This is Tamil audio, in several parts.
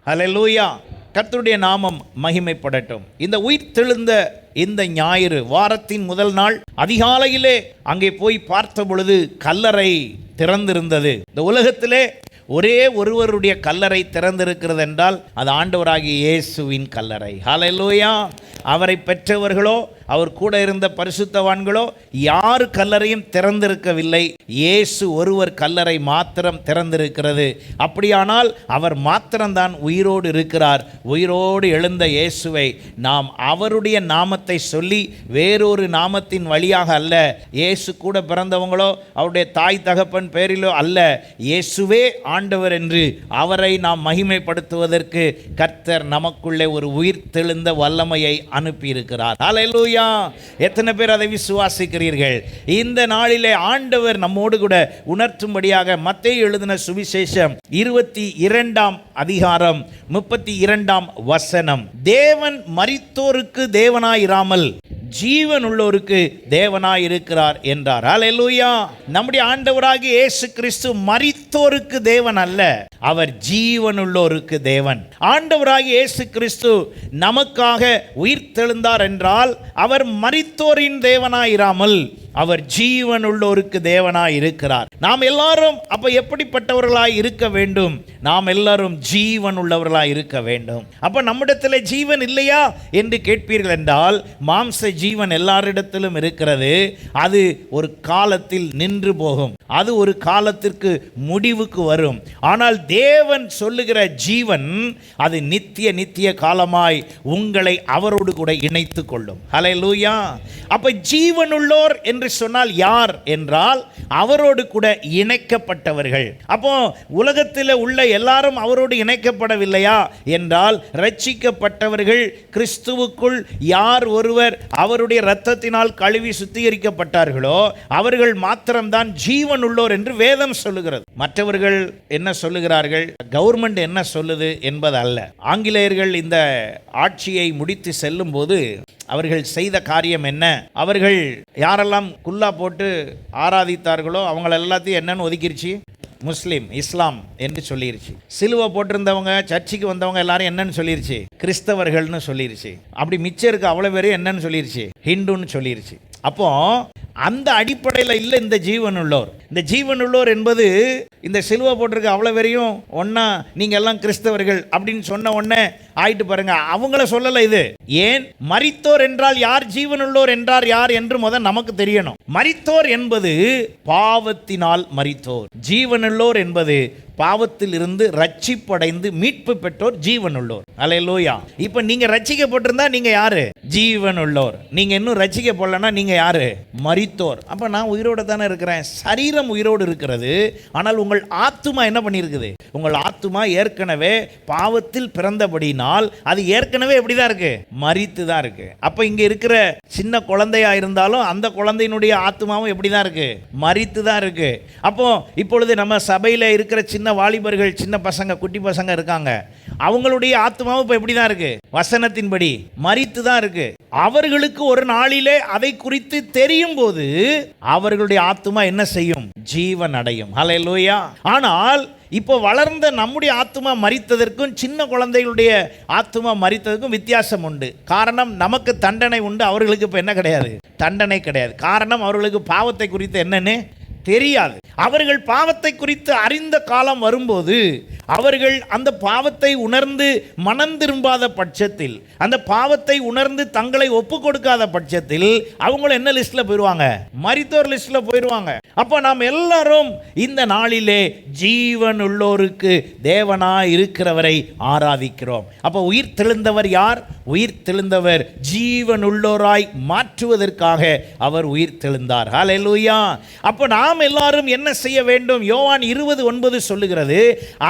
ஹல்லேலூயா. கர்த்தருடைய நாமம் மகிமைப்படட்டும். இந்த உயிர்த்தெழுந்த இந்த ஞாயிறு வாரத்தின் முதல் நாள் அதிகாலையிலே அங்கே போய் பார்த்த பொழுது கல்லறை திறந்திருந்தது. இந்த உலகத்திலே ஒரே ஒருவருடைய கல்லறை திறந்திருக்கிறது என்றால் அது ஆண்டவராகிய இயேசுவின் கல்லறை. ஹல்லேலூயா. அவரை பெற்றவர்களோ அவர் கூட இருந்த பரிசுத்தவான்களோ யார் கல்லறையும் திறந்திருக்கவில்லை. இயேசு ஒருவர் கல்லறை மாத்திரம் திறந்திருக்கிறது. அப்படியானால் அவர் மாத்திரம்தான் உயிரோடு இருக்கிறார். உயிரோடு எழுந்த இயேசுவை நாம் அவருடைய நாமத்தை சொல்லி வேறொரு நாமத்தின் வழியாக அல்ல, இயேசு கூட பிறந்தவங்களோ அவருடைய தாய் தகப்பன் பேரிலோ அல்ல, இயேசுவே ஆண்டவர் என்று அவரை நாம் மகிமைப்படுத்துவதற்கு கர்த்தர் நமக்குள்ளே ஒரு உயிர்த்தெழுந்த வல்லமையை அனுப்பியிருக்கிறார். ஹல்லேலூயா. எத்தனை பேர் அதை விசுவாசிக்கிறீர்கள்? இந்த நாளிலே ஆண்டவர் நம்மோடு கூட உணர்த்தும்படியாக மத்தேயு எழுதின சுவிசேஷம் 22ஆம் அதிகாரம் 32ஆம் வசனம், தேவன் மரித்தோருக்கு தேவனாயிராமல் ஜீவன் உள்ளோருக்கு தேவனாய் இருக்கிறார் என்றார். ஹல்லேலூயா. நம்முடைய ஆண்டவராகிய இயேசு கிறிஸ்து மரித்தோருக்கு தேவன் அல்ல, அவர் ஜீவன் உள்ளோருக்கு தேவன். ஆண்டவராகிய இயேசு கிறிஸ்து நமக்காக உயிர்த்தெழுந்தார் என்றால் அவர் மரித்தோரின் தேவனாயிராமல் அவர் ஜீவன் உள்ளோருக்கு தேவனாய் இருக்கிறார். நாம் எல்லாரும் அப்ப எப்படிப்பட்டவர்களாய் இருக்க வேண்டும்? நாம் எல்லாரும் ஜீவன் உள்ளவர்களாய் இருக்க வேண்டும். அப்ப நம்மிடத்தில் ஜீவன் இல்லையா என்று கேட்பீர்கள் என்றால், மாம்ச ஜீவன் எல்லாரிடத்திலும் இருக்கிறது. அது ஒரு காலத்தில் நின்று போகும், அது ஒரு காலத்திற்கு முடிவுக்கு வரும். ஆனால் தேவன் சொல்லுகிற ஜீவன் அது நித்திய காலமாய் உங்களை அவரோடு கூட இணைத்துக் கொள்ளும். ஹல்லேலூயா. அப்ப ஜீவன் உள்ளோர் என்று சொன்னால் யார் என்றால் அவரோடு கூட இணைக்கப்பட்டவர்கள். அப்போ உலகத்தில் உள்ள எல்லாரும் அவரோடு இணைக்கப்படவில்லையா என்றால், ரட்சிக்கப்பட்டவர்கள் கிறிஸ்துவுக்குள் யார் ஒருவர் அவருடைய இரத்தத்தினால் கழுவி சுத்திகரிக்கப்பட்டார்களோ அவர்கள் மாத்திரம்தான் ஜீவன் உள்ளோர் என்று வேதம் சொல்லுகிறது. மற்றவர்கள் என்ன சொல்லுகிறார்கள், கவர்மெண்ட் என்ன சொல்லுது என்பது அல்ல. ஆங்கிலேயர்கள் இந்த ஆட்சியை முடித்து செல்லும் போது அவர்கள் செய்த காரியம் என்ன? அவர்கள் யாரெல்லாம் குல்லா போட்டு ஆராதித்தார்களோ அவங்கள எல்லாத்தையும் என்னன்னு ஒதுக்கிருச்சு, முஸ்லீம் இஸ்லாம் என்று சொல்லிருச்சு. சிலுவை போட்டிருந்தவங்க சர்ச்சுக்கு வந்தவங்க எல்லாரும் என்னன்னு சொல்லிருச்சு, கிறிஸ்தவர்கள்னு சொல்லிருச்சு. அப்படி மிச்சம் இருக்கு அவ்வளோ பேரும் என்னன்னு சொல்லிருச்சு, ஹிந்துன்னு சொல்லிருச்சு. அப்போ அந்த அடிப்படையில் இல்லை இந்த ஜீவன் உள்ளோர். இந்த ஜீவன் உள்ளோர் என்பது இந்த சிலுவை போட்டிருக்க அவ்வளோ பேரையும் ஒன்னா நீங்கள் எல்லாம் கிறிஸ்தவர்கள் அப்படின்னு சொன்ன உடனே ஆயிட்டு பாருங்க, அவங்கள சொல்லலை இது. ஏன்? மரித்தோர் என்றால் யார், ஜீவன் உள்ளோர் என்றார் யார் என்று முதல் நமக்கு தெரியணும். மரித்தோர் என்பது பாவத்தினால் மரித்தோர், ஜீவனுள்ளோர் என்பது பாவத்தில் இருந்து ரட்சிப்படைந்து மீட்பு பெற்றோர் ஜீவன் உள்ளோர். ஹல்லேலூயா. இப்போ நீங்க ரட்சிக்கப்பட்டிருந்தா நீங்க யாரு? ஜீவன் உள்ளோர். நீங்க இன்னும் ரட்சிக்கப்படலன்னா நீங்க யாரு? மரித்தோர். அப்ப நான் உயிரோடு தானே இருக்கிறேன், சரீரம் உயிரோடு இருக்கிறது, ஆனால் உங்கள் ஆத்துமா என்ன பண்ணியிருக்குது? உங்கள் ஆத்துமா ஏற்கனவே பாவத்தில் பிறந்தபடினால் அது ஏற்கனவே எப்படிதான் இருக்கு? மரித்து தான் இருக்கு. அப்ப இங்க இருக்கிற சின்ன குழந்தையா இருந்தாலும் அந்த குழந்தையினுடைய ஆத்துமாவும் எப்படிதான் இருக்கு? மரித்து தான் இருக்கு. அப்போ இப்பொழுது நம்ம சபையில இருக்கிற சின்ன வாலிபர்கள், சின்ன பசங்க, குட்டி பசங்க இருக்காங்க, அவங்களுடைய ஆத்துமாவும் இப்ப எப்படி தான் இருக்கு? வசனத்தின்படி மரித்து தான் இருக்கு. அவர்களுக்கு ஒரு நாளிலே அதை குறித்து தெரியும் போது அவர்களுடைய ஆத்துமா என்ன செய்யும்? ஜீவன் அடையும். ஹல்லேலூயா. ஆனால் இப்போ வளர்ந்த நம்முடைய ஆத்துமா மரித்ததற்கும் சின்ன குழந்தைகளுடைய ஆத்துமா மரித்ததற்கும் வித்தியாசம் உண்டு. காரணம், நமக்கு தண்டனை உண்டு, அவர்களுக்கு இப்போ என்ன கிடையாது? தண்டனை கிடையாது. காரணம், அவர்களுக்கு பாவத்தை குறித்து என்னன்னு தெரியாது. அவர்கள் பாவத்தை குறித்து அறிந்த காலம் வரும்போது அவர்கள் அந்த பாவத்தை உணர்ந்து மனம் திரும்பாத பட்சத்தில், அந்த பாவத்தை உணர்ந்து தங்களை ஒப்பு கொடுக்காத பட்சத்தில் அவங்களும் என்ன லிஸ்ட்ல போயிடுவாங்க? மரித்தோர் லிஸ்ட்ல போயிடுவாங்க. அப்போ நாம் எல்லாரும் இந்த நாளிலே ஜீவன் உள்ளோருக்கு தேவனாய் இருக்கிறவரை ஆராதிக்கிறோம். அப்போ உயிர் தெழுந்தவர் யார்? உயிர் தெழுந்தவர் ஜீவன் உள்ளோராய் மாற்றுவதற்காக அவர் உயிர் தெழுந்தார். ஹல்லேலூயா. அப்போ நாம் எல்லாரும் என்ன செய்ய வேண்டும்? யோவான் 20:9 சொல்லுகிறது,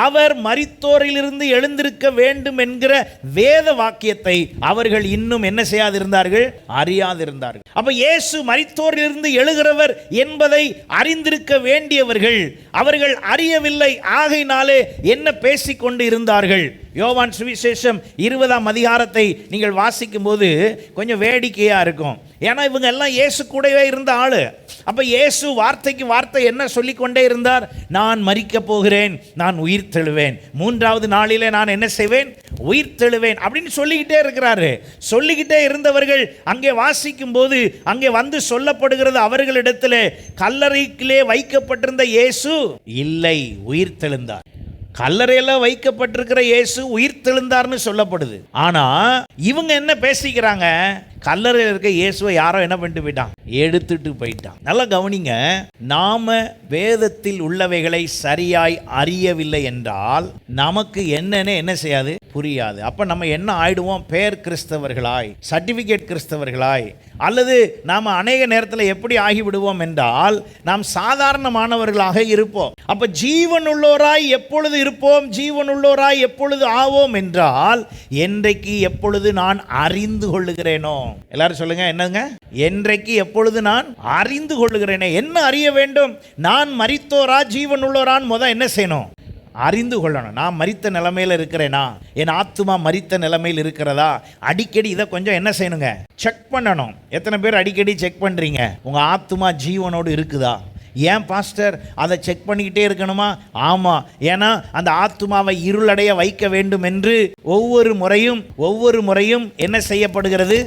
அவர் மரித்தோரிலிருந்து எழுந்திருக்க வேண்டும் என்கிற வேத வாக்கியத்தை அவர்கள் இன்னும் என்ன செய்யாதிருந்தார்கள்? அறியாதிருந்தார்கள். அப்ப இயேசு மரித்தோரிலிருந்து எழுகிறவர் என்பதை அறிந்திருக்க வேண்டியவர்கள் அவர்கள் அறியவில்லை. ஆகையினாலே என்ன பேசிக்கொண்டு இருந்தார்கள்? யோவான் சுவிசேஷம் 20ஆம் அதிகாரத்தை நீங்கள் வாசிக்கும் போது கொஞ்சம் வேடிக்கையா இருக்கும். ஏன்னா இவங்க எல்லாம் இயேசு கூடவே இருந்த ஆளு. அப்ப இயேசு வார்த்தைக்கு வார்த்தை என்ன சொல்லிக்கொண்டே இருந்தார்? நான் மரிக்க போகிறேன், நான் உயிர் தெழுவேன், 3வது நாளிலே நான் என்ன செய்வேன்? உயிர் தெழுவேன் அப்படின்னு சொல்லிக்கிட்டே இருக்கிறாரு. சொல்லிக்கிட்டே இருந்தவர்கள் அங்கே வாசிக்கும் போது அங்கே வந்து சொல்லப்படுகிறது, அவர்களிடத்திலே கல்லறையிலே வைக்கப்பட்டிருந்த இயேசு இல்லை, உயிர் தெழுந்தார். கல்லறையில் வைக்கப்பட்டிருக்கிற இயேசு உயிர் தெழுந்தார்னு சொல்லப்படுது. ஆனா இவங்க என்ன பேசிக்கிறாங்க? கல்லறையில் இருக்க இயேசுவை யாரோ என்ன பண்ணிட்டு போயிட்டான்? எடுத்துட்டு போயிட்டான். நல்லா கவனிங்க, நாம வேதத்தில் உள்ளவைகளை சரியாய் அறியவில்லை என்றால் நமக்கு என்னன்னு என்ன செய்யாது? புரியாது. அப்ப நம்ம என்ன ஆயிடுவோம்? பேர் கிறிஸ்தவர்களாய், சர்டிபிகேட் கிறிஸ்தவர்களாய், அல்லது நாம் அநேக நேரத்தில் எப்படி ஆகிவிடுவோம் என்றால் நாம் சாதாரணமானவர்களாக இருப்போம். அப்ப ஜீவனுள்ளோராய் எப்பொழுது இருப்போம்? ஜீவனுள்ளோராய் எப்பொழுது ஆவோம் என்றால் என்றைக்கு எப்பொழுது நான் அறிந்து கொள்ளுகிறேனோ. எல்லாரும் சொல்லுங்க, என்னங்க? என்றைக்கு எப்பொழுது நான் அறிந்து கொள்ளுகிறேனே. என்ன அறிய வேண்டும்? நான் மரித்தோரா ஜீவனுள்ளோரான் என்ன செய்யணும்? அறிந்து கொள்ளணும். நான் மரித்த நிலைமையில் இருக்கிறேனா? என் ஆத்துமா மரித்த நிலைமையில் இருக்கிறதா? அடிக்கடி இதை கொஞ்சம் என்ன செய்யணுங்க? செக் பண்ணணும். எத்தனை பேர் அடிக்கடி செக் பண்ணுறீங்க? உங்கள் ஆத்துமா ஜீவனோடு இருக்குதா? ஏன் பாஸ்டர் அதை செக் பண்ணிக்கிட்டே இருக்கணுமா? ஆமாம், ஏன்னா அந்த ஆத்துமாவை இருளடைய வைக்க வேண்டும் என்று ஒவ்வொரு முறையும் என்ன செய்யப்படுகிறது?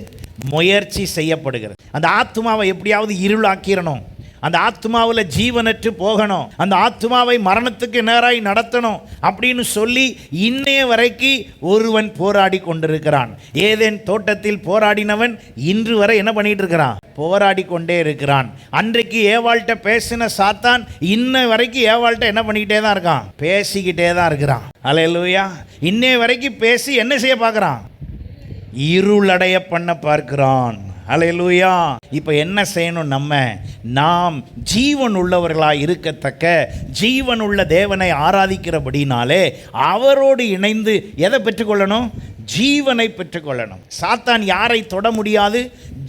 முயற்சி செய்யப்படுகிறது. அந்த ஆத்துமாவை எப்படியாவது இருளாக்கிடணும், அந்த ஆத்மாவில் ஜீவனற்று போகணும், அந்த ஆத்மாவை மரணத்துக்கு நேராய் நடத்தணும் அப்படின்னு சொல்லி இன்னைய வரைக்கும் ஒருவன் போராடி கொண்டிருக்கிறான். ஏதேன் தோட்டத்தில் போராடினவன் இன்று வரை என்ன பண்ணிட்டு இருக்கிறான்? போராடி கொண்டே இருக்கிறான். அன்றைக்கு ஏவாள்கிட்ட பேசின சாத்தான் இன்ன வரைக்கும் ஏவாள்கிட்ட என்ன பண்ணிக்கிட்டே தான் இருக்கான்? பேசிக்கிட்டே தான் இருக்கிறான். அல்லேலூயா. இன்னைய வரைக்கும் பேசி என்ன செய்ய பார்க்குறான்? இருளடைய பண்ண பார்க்கிறான். அல்லேலூயா. இப்போ என்ன செய்யணும்? நாம் ஜீவன் உள்ளவர்களாக இருக்கத்தக்க ஜீவனுள்ள தேவனை ஆராதிக்கிறபடினாலே அவரோடு இணைந்து எதை பெற்றுக்கொள்ளணும்? ஜீவனை பெற்றுக்கொள்ளணும். சாத்தான் யாரை தொட முடியாது?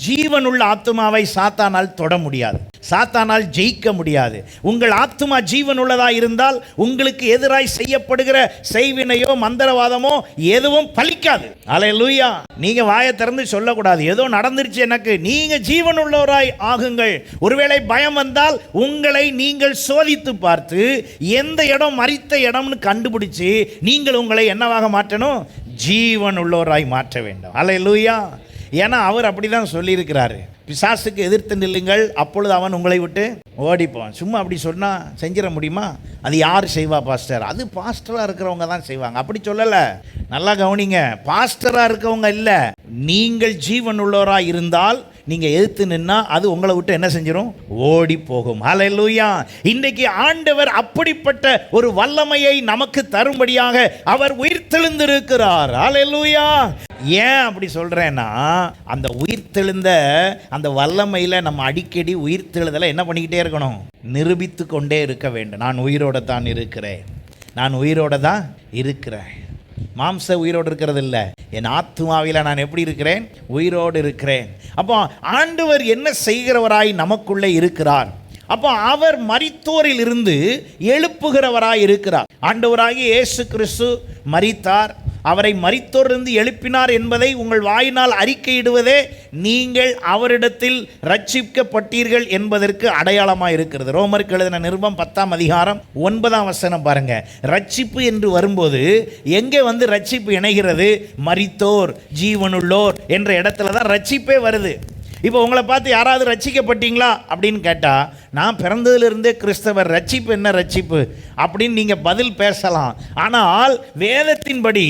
ஜீவனுள்ள ஆத்துமாவை சாத்தானால் தொட முடியாது, சாத்தானால் ஜெயிக்க முடியாது. உங்கள் ஆத்துமா ஜீவனுள்ளதாக இருந்தால் உங்களுக்கு எதிராய் செய்யப்படுகிற செய்வினையோ மந்திரவாதமோ எதுவும் பலிக்காது. அல்லேலூயா. நீங்க வாயை திறந்து சொல்லக்கூடாது, ஏதோ நடந்துருச்சு எனக்கு. நீங்க ஜீவனுள்ளவராய் ஆகுங்கள். ஒருவேளை பயம் வந்தால் உங்களை நீங்கள் சோதித்து பார்த்து எந்த இடம் மரித்த இடம்னு கண்டுபிடிச்சு நீங்கள் உங்களை என்னவாக மாற்றணும்? ஜீவன் உள்ளோராய் மாற்ற வேண்டும். அல்லேலூயா. ஏன்னா அவர் அப்படிதான் சொல்லியிருக்கிறாரு, பிசாசுக்கு எதிர்த்து நில்லுங்கள், அப்பொழுது அவன் உங்களை விட்டு ஓடிப்போம். சும்மா அப்படி சொன்னால் செஞ்சிட முடியுமா? அது யார் செய்வா பாஸ்டர்? அது பாஸ்டராக இருக்கிறவங்க தான் செய்வாங்க. அப்படி சொல்லலை, நல்லா கவனிங்க. பாஸ்டராக இருக்கவங்க இல்லை, நீங்கள் ஜீவன் உள்ளவராக இருந்தால் நீங்கள் எதிர்த்து நின்னா அது உங்களை விட்டு என்ன செஞ்சிடும்? ஓடி போகும். ஹல்லேலூயா. இன்றைக்கு ஆண்டவர் அப்படிப்பட்ட ஒரு வல்லமையை நமக்கு தரும்படியாக அவர் உயிர்த்தெழுந்திருக்கிறார். ஹல்லேலூயா. ஏன் அப்படி சொல்றேன்னா, அந்த உயிர்த்தெழுந்த அந்த வல்லமையில் நம்ம அடிக்கடி உயிர்த்தெழுதலை என்ன பண்ணிக்கிட்டே இருக்கணும்? நிரூபித்து கொண்டே இருக்க வேண்டும். நான் உயிரோட தான் இருக்கிறேன், நான் உயிரோட தான் இருக்கிறேன். மாம்ச உயிரோடு இருக்கிறது இல்லை, என் ஆத்துமாவில் நான் எப்படி இருக்கிறேன்? உயிரோடு இருக்கிறேன். அப்போ ஆண்டவர் என்ன செய்கிறவராய் நமக்குள்ளே இருக்கிறார். அப்போ அவர் மரித்தோரில் இருந்து எழுப்புகிறவராய் இருக்கிறார். ஆண்டவராகிய இயேசு கிறிஸ்து மரித்தார், அவரை மரித்தோரிலிருந்து எழுப்பினார் என்பதை உங்கள் வாயினால் அறிக்கையிடுவதே நீங்கள் அவரிடத்தில் ரட்சிக்கப்பட்டீர்கள் என்பதற்கு அடையாளமாக இருக்கிறது. ரோமருக்கு எழுதின நிருபம் 10ஆம் அதிகாரம் 9ஆம் வசனம் பாருங்க. ரட்சிப்பு என்று வரும்போது எங்கே வந்து ரட்சிப்பு இணைகிறது? மரித்தோர் ஜீவனுள்ளோர் என்ற இடத்துல தான் ரட்சிப்பே வருது. இப்போ உங்களை பார்த்து யாராவது ரட்சிக்கப்பட்டீங்களா அப்படின்னு கேட்டால், நான் பிறந்ததிலிருந்தே கிறிஸ்தவர், ரட்சிப்பு என்ன ரட்சிப்பு அப்படின்னு நீங்கள் பதில் பேசலாம். ஆனால் வேதத்தின்படி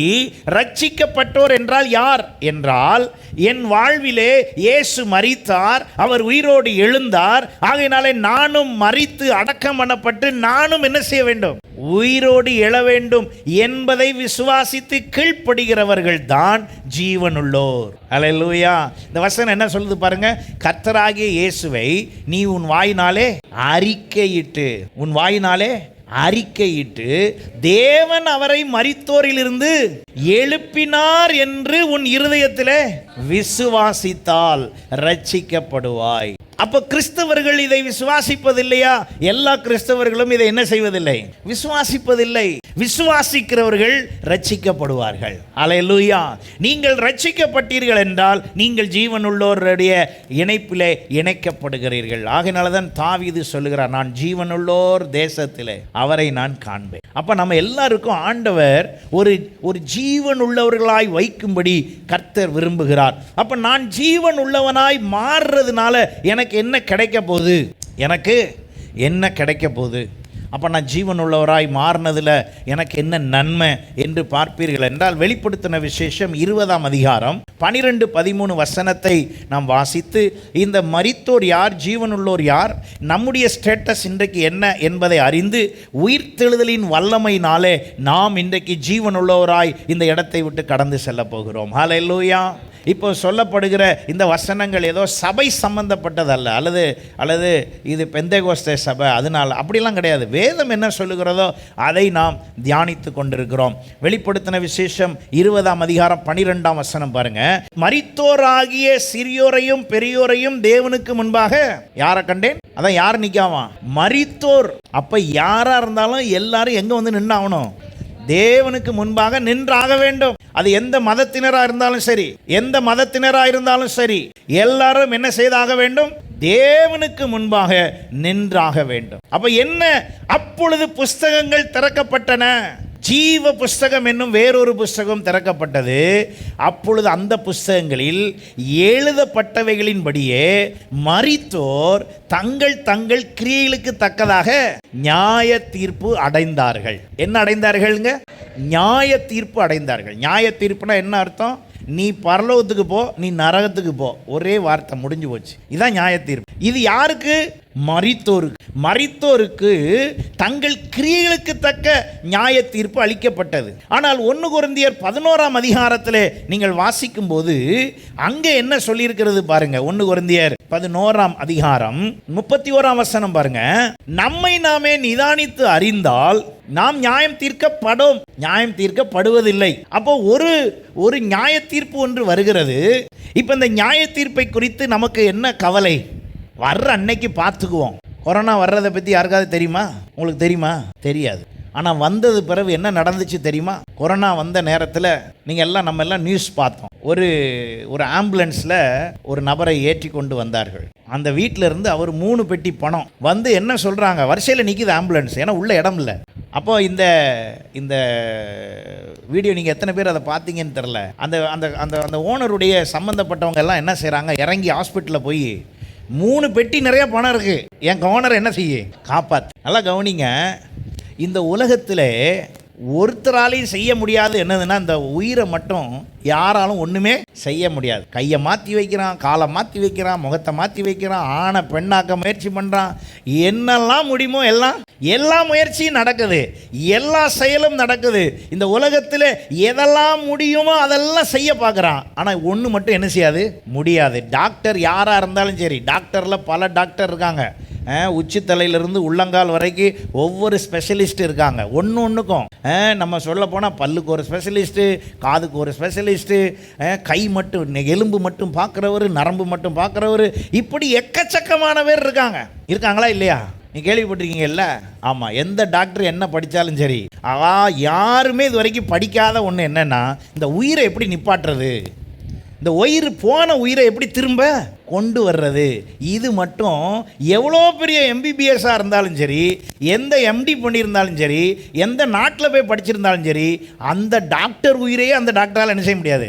ரட்சிக்கப்பட்டோர் என்றால் யார் என்றால், என் வாழ்விலே இயேசு மரித்தார், அவர் உயிரோடு எழுந்தார், ஆகையினாலே நானும் மரித்து அடக்கம் பண்ணப்பட்டு நானும் என்ன செய்ய வேண்டும்? உயிரோடு எழ வேண்டும் என்பதை விசுவாசித்து கீழ்ப்படுகிறவர்கள் தான் ஜீவனுள்ளோர். அல்லேலூயா. இந்த வசனம் என்ன சொல்லுது பாருங்க. கர்த்தராகிய இயேசுவை நீ உன் வாயினாலே அறிக்கையிட்டு தேவன் அவரை மரித்தோரிலிருந்து எழுப்பினார் என்று உன் இருதயத்திலே விசுவாசித்தால் ரட்சிக்கப்படுவாய். அப்போ கிறிஸ்தவர்கள் இதை விசுவாசிப்பதில்லையா? எல்லா கிறிஸ்தவர்களும் இதை என்ன செய்வதில்லை? விசுவாசிப்பதில்லை. விசுவாசிக்கிறவர்கள் ரட்சிக்கப்படுவார்கள். அல்லேலூயா. நீங்கள் ரட்சிக்கப்பட்டீர்கள் என்றால் நீங்கள் ஜீவனுள்ளோருடைய இணைப்பிலே இணைக்கப்படுகிறீர்கள். ஆகையினால தான் தாவீது சொல்லுகிறார், நான் ஜீவனுள்ளோர் தேசத்திலே அவரை நான் காண்பேன். அப்ப நம்ம எல்லாருக்கும் ஆண்டவர் ஒரு ஜீவன் உள்ளவர்களாய் வைக்கும்படி கர்த்தர் விரும்புகிறார். அப்ப நான் ஜீவன் உள்ளவனாய் மாறுறதுனால எனக்கு என்ன கிடைக்க போகுது? எனக்கு என்ன கிடைக்க போகுது? அப்போ நான் ஜீவன் உள்ளவராய் மாறினதில் எனக்கு என்ன நன்மை என்று பார்ப்பீர்கள் என்றால், வெளிப்படுத்தின விசேஷம் 20ஆம் அதிகாரம் 12-13 வசனத்தை நாம் வாசித்து, இந்த மரித்தோர் யார், ஜீவனுள்ளோர் யார், நம்முடைய ஸ்டேட்டஸ் இன்றைக்கு என்ன என்பதை அறிந்து உயிர்த்தெழுதலின் வல்லமையினாலே நாம் இன்றைக்கு ஜீவனுள்ளவராய் இந்த இடத்தை விட்டு கடந்து செல்ல போகிறோம். ஹல்லேலூயா. இப்போ சொல்லப்படுகிற இந்த வசனங்கள் ஏதோ சபை சம்பந்தப்பட்டதல்ல, அல்லது இது பெந்தேகோஸ்தே சபை அதனால் அப்படிலாம் கிடையாது. வேதம் என்ன சொல்லுகிறதோ அதை நாம் தியானித்து கொண்டிருக்கிறோம். வெளிப்படுத்தின விசேஷம் 20ஆம் அதிகாரம் 12ஆம் வசனம் பாருங்க. மரித்தோராகிய சிறியோரையும் பெரியோரையும் தேவனுக்கு முன்பாக யாரை கண்டேன்? அதான் யார் நிற்காமா? மரித்தோர். அப்ப யாரா இருந்தாலும் எல்லாரும் எங்க வந்து நின்னாகணும்? தேவனுக்கு முன்பாக நின்றாக வேண்டும். அது எந்த மதத்தினராக இருந்தாலும் சரி, எந்த மதத்தினராக இருந்தாலும் சரி, எல்லாரும் என்ன செய்தாக வேண்டும்? தேவனுக்கு முன்பாக நின்றாக வேண்டும். அப்ப என்ன? அப்பொழுது புஸ்தகங்கள் திறக்கப்பட்டன. ஜீவ புஸ்தகம் என்னும் வேறொரு புஸ்தகம் திறக்கப்பட்டது. அப்பொழுது அந்த புஸ்தகங்களில் எழுதப்பட்டவைகளின்படியே மரித்தோர் தங்கள் தங்கள் கிரியைகளுக்கு தக்கதாக நியாய தீர்ப்பு அடைந்தார்கள். என்ன அடைந்தார்கள்ங்க? நியாய தீர்ப்பு அடைந்தார்கள். நியாய தீர்ப்புனா என்ன அர்த்தம்? நீ பரலோகத்துக்கு போ, நீ நரகத்துக்கு போ. ஒரே வார்த்தை, முடிஞ்சு போச்சு. இதான் நியாய தீர்ப்பு. இது யாருக்கு? மரித்தோருக்கு. மரித்தோருக்கு தங்கள் கிரியைகளுக்கு தக்க நியாய தீர்ப்பு அளிக்கப்பட்டது. ஆனால் 1 கொரிந்தியர் 11ஆம் அதிகாரத்தில் நீங்கள் வாசிக்கும் போது அங்கே என்ன சொல்லியிருக்கிறது பாருங்க. 1 கொரிந்தியர் 11ஆம் அதிகாரம் 31ஆம் வசனம் பாருங்க. நம்மை நாமே நிதானித்து அறிந்தால் நாம் நியாயம் தீர்க்கப்படும், நியாயம் தீர்க்கப்படுவதில்லை. அப்போ ஒரு நியாய தீர்ப்பு ஒன்று வருகிறது. இப்போ இந்த நியாய தீர்ப்பை குறித்து நமக்கு என்ன கவலை? வர்ற அன்னைக்கு பார்த்துக்குவோம். கொரோனா வர்றதை பற்றி யாருக்காவது தெரியுமா? உங்களுக்கு தெரியுமா? தெரியாது. ஆனால் வந்தது பிறகு என்ன நடந்துச்சு தெரியுமா? கொரோனா வந்த நேரத்தில் நம்ம எல்லாம் நியூஸ் பார்த்தோம். ஒரு ஆம்புலன்ஸில் ஒரு நபரை ஏற்றி கொண்டு வந்தார்கள். அந்த வீட்டில் இருந்து அவர் 3 பெட்டி பணம் வந்து என்ன சொல்கிறாங்க, வரிசையில் நிற்கிது ஆம்புலன்ஸ், ஏன்னா உள்ள இடம் இல்லை. அப்போ இந்த வீடியோ நீங்கள் எத்தனை பேர் அதை பார்த்தீங்கன்னு தெரில. அந்த ஓனருடைய சம்மந்தப்பட்டவங்க எல்லாம் என்ன செய்கிறாங்க, இறங்கி ஹாஸ்பிட்டலில் போய் 3 பெட்டி நிறைய பணம் இருக்குது, என் ஓனர் என்ன செய்ய காப்பாற்று. நல்லா கவனிங்க. இந்த உலகத்தில் ஒருத்தராலையும் செய்ய முடியாது என்னதுன்னா, இந்த உயிரை மட்டும் யாராலும் ஒன்றுமே செய்ய முடியாது. கையை மாற்றி வைக்கிறான், காலை மாற்றி வைக்கிறான், முகத்தை மாற்றி வைக்கிறான், ஆணை பெண்ணாக்க முயற்சி பண்ணுறான். என்னெல்லாம் முடியுமோ எல்லா முயற்சியும் நடக்குது, எல்லா செயலும் நடக்குது. இந்த உலகத்தில் எதெல்லாம் முடியுமோ அதெல்லாம் செய்ய பார்க்குறான். ஆனால் ஒன்று மட்டும் என்ன செய்யாது? முடியாது. டாக்டர் யாராக இருந்தாலும் சரி, டாக்டரில் பல டாக்டர் இருக்காங்க. உச்சி தலையிலிருந்து உள்ளங்கால் வரைக்கும் ஒவ்வொரு ஸ்பெஷலிஸ்ட் இருக்காங்க. ஒன்றுக்கும் நம்ம சொல்ல போனால் பல்லுக்கு ஒரு ஸ்பெஷலிஸ்ட்டு, காதுக்கு ஒரு ஸ்பெஷலிஸ்ட்டு, கை மட்டும் எலும்பு மட்டும் பார்க்குறவர், நரம்பு மட்டும் பார்க்குறவர், இப்படி எக்கச்சக்கமான பேர் இருக்காங்களா இல்லையா? நீ கேள்விப்பட்டிருக்கீங்கல்ல? ஆமாம். எந்த டாக்டர் என்ன படித்தாலும் சரி, யாருமே இது வரைக்கும் படிக்காத ஒன்று என்னென்னா, இந்த உயிரை எப்படி நிப்பாட்டுறது, இந்த போன உயிரை எப்படி திரும்ப கொண்டு வர்றது. இது மட்டும் எவ்வளோ பெரிய எம்பிபிஎஸ்ஸாக இருந்தாலும் சரி, எந்த எம்டி பண்ணியிருந்தாலும் சரி, எந்த நாட்டில் போய் படிச்சிருந்தாலும் சரி, அந்த டாக்டர் உயிரையே அந்த டாக்டரால் என்ன செய்ய முடியாது?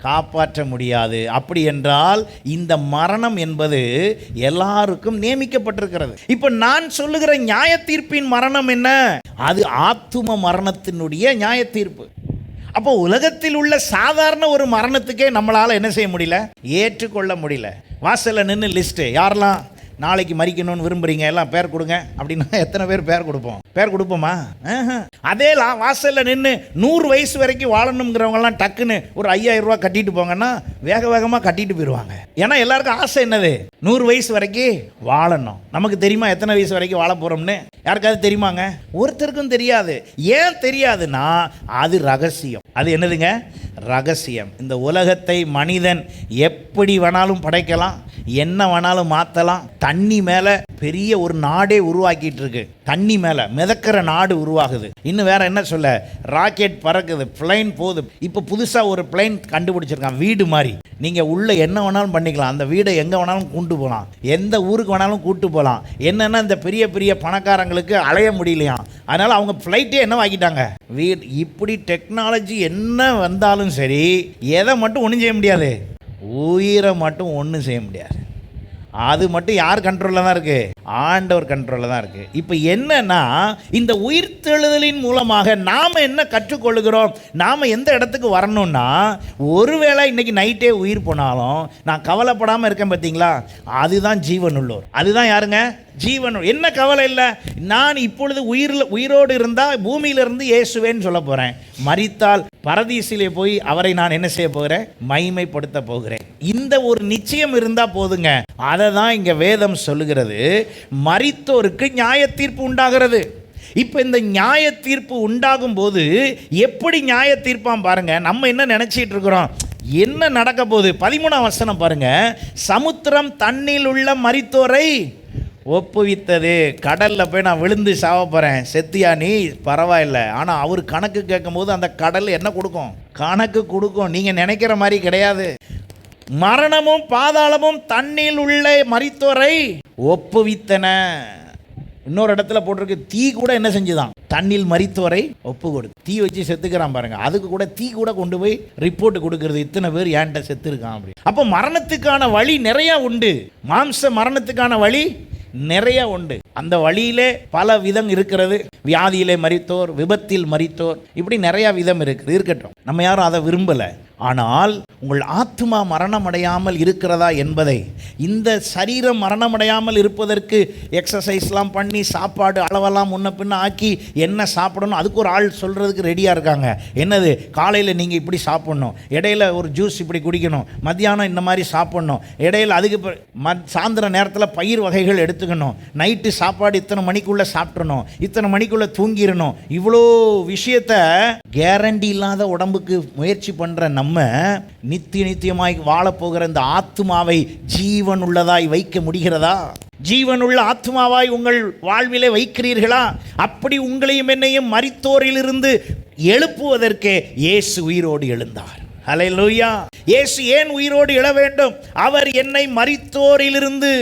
காப்பாற்ற முடியாது. அப்படி என்றால் இந்த மரணம் என்பது எல்லாருக்கும் நியமிக்கப்பட்டிருக்கிறது. இப்போ நான் சொல்லுகிற நியாய தீர்ப்பின் மரணம் என்ன? அது ஆத்தும மரணத்தினுடைய நியாய தீர்ப்பு. அப்போ உலகத்தில் உள்ள சாதாரண ஒரு மரணத்துக்கே நம்மளால் என்ன செய்ய முடியல? ஏற்றுக்கொள்ள முடியல. வாசலில் நின்று லிஸ்ட்டு, யாரெல்லாம் நாளைக்கு மறிக்கணும்னு விரும்புகிறீங்க, எல்லாம் பேர் கொடுங்க அப்படின்னா எத்தனை பேர் பேர் கொடுப்போமா? அதே வாசலில் நின்று 100 வயசு வரைக்கும் வாழணுங்கிறவங்கலாம் டக்குன்னு ஒரு 5000 ரூபா கட்டிட்டு போங்கன்னா வேகமாக கட்டிட்டு போயிடுவாங்க. ஏன்னா எல்லாருக்கும் ஆசை என்னது? 100 வயசு வரைக்கும் வாழணும். நமக்கு தெரியுமா எத்தனை வயசு வரைக்கும் வாழ போகிறோம்னு? யாருக்காவது தெரியுமாங்க? ஒருத்தருக்கும் தெரியாது. ஏன் தெரியாதுன்னா அது ரகசியம். அது என்னதுங்க? ரகசியம். இந்த உலகத்தை மனிதன் எப்படி வேணாலும் படைக்கலாம், என்ன வேணாலும் மாற்றலாம். தண்ணி மேலே பெரிய ஒரு நாடே உருவாக்கிட்டு இருக்கு. தண்ணி மேலே மிதக்கிற நாடு உருவாகுது. இன்னும் வேற என்ன சொல்ல, ராக்கெட் பறக்குது, பிளைன் போகுது. இப்போ புதுசாக ஒரு பிளைன் கண்டுபிடிச்சிருக்கான், வீடு மாதிரி. நீங்கள் உள்ள என்ன வேணாலும் பண்ணிக்கலாம், அந்த வீடை எங்கே வேணாலும் கூட்டு போகலாம், எந்த ஊருக்கு வேணாலும் கூட்டு போகலாம். என்னென்னா இந்த பெரிய பெரிய பணக்காரங்களுக்கு அலைய முடியலையா, அதனால் அவங்க ஃப்ளைட்டே என்ன ஆக்கிட்டாங்க, வீடு. இப்படி டெக்னாலஜி என்ன வந்தாலும் சரி, எதை மட்டும் ஒன்றும் செய்ய முடியாது, உயிரை மட்டும் ஒன்றும் செய்ய முடியாது. அது மட்டும் யார் கண்ட்ரோலில் தான் இருக்குது? ஆண்டவர் கண்ட்ரோலில் தான் இருக்குது. இப்போ என்னன்னா, இந்த உயிர்த்தெழுதலின் மூலமாக நாம் என்ன கற்றுக்கொள்கிறோம், நாம் எந்த இடத்துக்கு வரணும்னா, ஒருவேளை இன்னைக்கு நைட்டே உயிர் போனாலும் நான் கவலைப்படாமல் இருக்கேன் பார்த்தீங்களா, அதுதான் ஜீவனுள்ளோர். அதுதான் யாருங்க? ஜீவன். என்ன கவலை இல்லை, நான் இப்பொழுது உயிரோடு இருந்தால் பூமியிலிருந்து இயேசுவேன்னு சொல்ல போகிறேன். மரித்தால் பரதீசிலே போய் அவரை நான் என்ன செய்ய போகிறேன்? மகிமைப்படுத்த போகிறேன். இந்த ஒரு நிச்சயம் இருந்தால் போதுங்க. அதை தான் இங்கே வேதம் சொல்லுகிறது. மரித்தோருக்கு நியாய தீர்ப்பு உண்டாகிறது. இப்போ இந்த நியாய தீர்ப்பு உண்டாகும் போது எப்படி நியாய தீர்ப்பாம் பாருங்க. நம்ம என்ன நினைச்சிட்டு இருக்கிறோம், என்ன நடக்க போகுது? 13ஆம் வசனம் பாருங்க. சமுத்திரம் தண்ணில் உள்ள மரித்தோரை ஒப்புவித்தது. கடலில் போய் நான் விழுந்து சாவ போகிறேன், செத்தியா நீ? பரவாயில்ல. ஆனால் அவர் கணக்கு கேட்கும் போது அந்த கடல் என்ன கொடுக்கும்? கணக்கு கொடுக்கும். நீங்கள் நினைக்கிற மாதிரி கிடையாது. மரணமும் பாதாளமும் தண்ணில் உள்ள மரித்தோரை ஒப்புவித்தன. இன்னொரு இடத்துல போட்டிருக்கு, தீ கூட என்ன செஞ்சுதான்? தண்ணில் மரித்தோரை ஒப்பு கொடுத்து. தீ வச்சு செத்துக்கிறான் பாருங்க. அதுக்கு கூட தீ கூட கொண்டு போய் ரிப்போர்ட் கொடுக்கறது, இத்தனை பேர் ஏன்ட்ட செத்து இருக்கான் அப்படி. அப்போ மரணத்துக்கான வழி நிறைய உண்டு. மாம்ச மரணத்துக்கான வழி நிறைய உண்டு. அந்த வழியிலே பல விதம் இருக்கிறது. வியாதியிலே மரித்தோர், விபத்தில் மரித்தோர், இப்படி நிறைய விதம் இருக்குது. இருக்கட்டும், நம்ம யாரும் அதை விரும்பலை. ஆனால் உங்கள் ஆத்மா மரணமடையாமல் இருக்கிறதா என்பதை, இந்த சரீரம் மரணமடையாமல் இருப்பதற்கு எக்ஸசைஸ்லாம் பண்ணி சாப்பாடு அளவெல்லாம் முன்ன பின்ன ஆக்கி என்ன சாப்பிடணும் அதுக்கு ஒரு ஆள் சொல்கிறதுக்கு ரெடியாக இருக்காங்க. என்னது, காலையில் நீங்கள் இப்படி சாப்பிட்ணும், இடையில ஒரு ஜூஸ் இப்படி குடிக்கணும், மத்தியானம் இந்த மாதிரி சாப்பிட்ணும், இடையில அதுக்கு சாயந்தர நேரத்தில் பயிர் வகைகள் எடுத்துக்கணும், நைட்டு சாப்பாடு இத்தனை மணிக்குள்ளே சாப்பிட்றணும், இத்தனை மணிக்குள்ளே தூங்கிடணும். இவ்வளோ விஷயத்தை கேரண்டி இல்லாத உடம்புக்கு முயற்சி பண்ணுற நம்ம நித்தியமாய் வாழப்போகிற இந்த ஆத்மாவை ஜீவன் உள்ளதாய் வைக்க முடிகிறதா? ஜீவனுள்ள ஆத்மாவாய் உங்கள் வாழ்விலே வைக்கிறீர்களா? அப்படி உங்களையும் என்னையும் மரித்தோரிலிருந்து எழுப்புவதற்கே இயேசு உயிரோடு எழுந்தார். ஹல்லேலூயா. இயேசு ஏன் உயிரோடு எழ வேண்டும்? அவர் என்னை மரித்தோரிலிருந்து.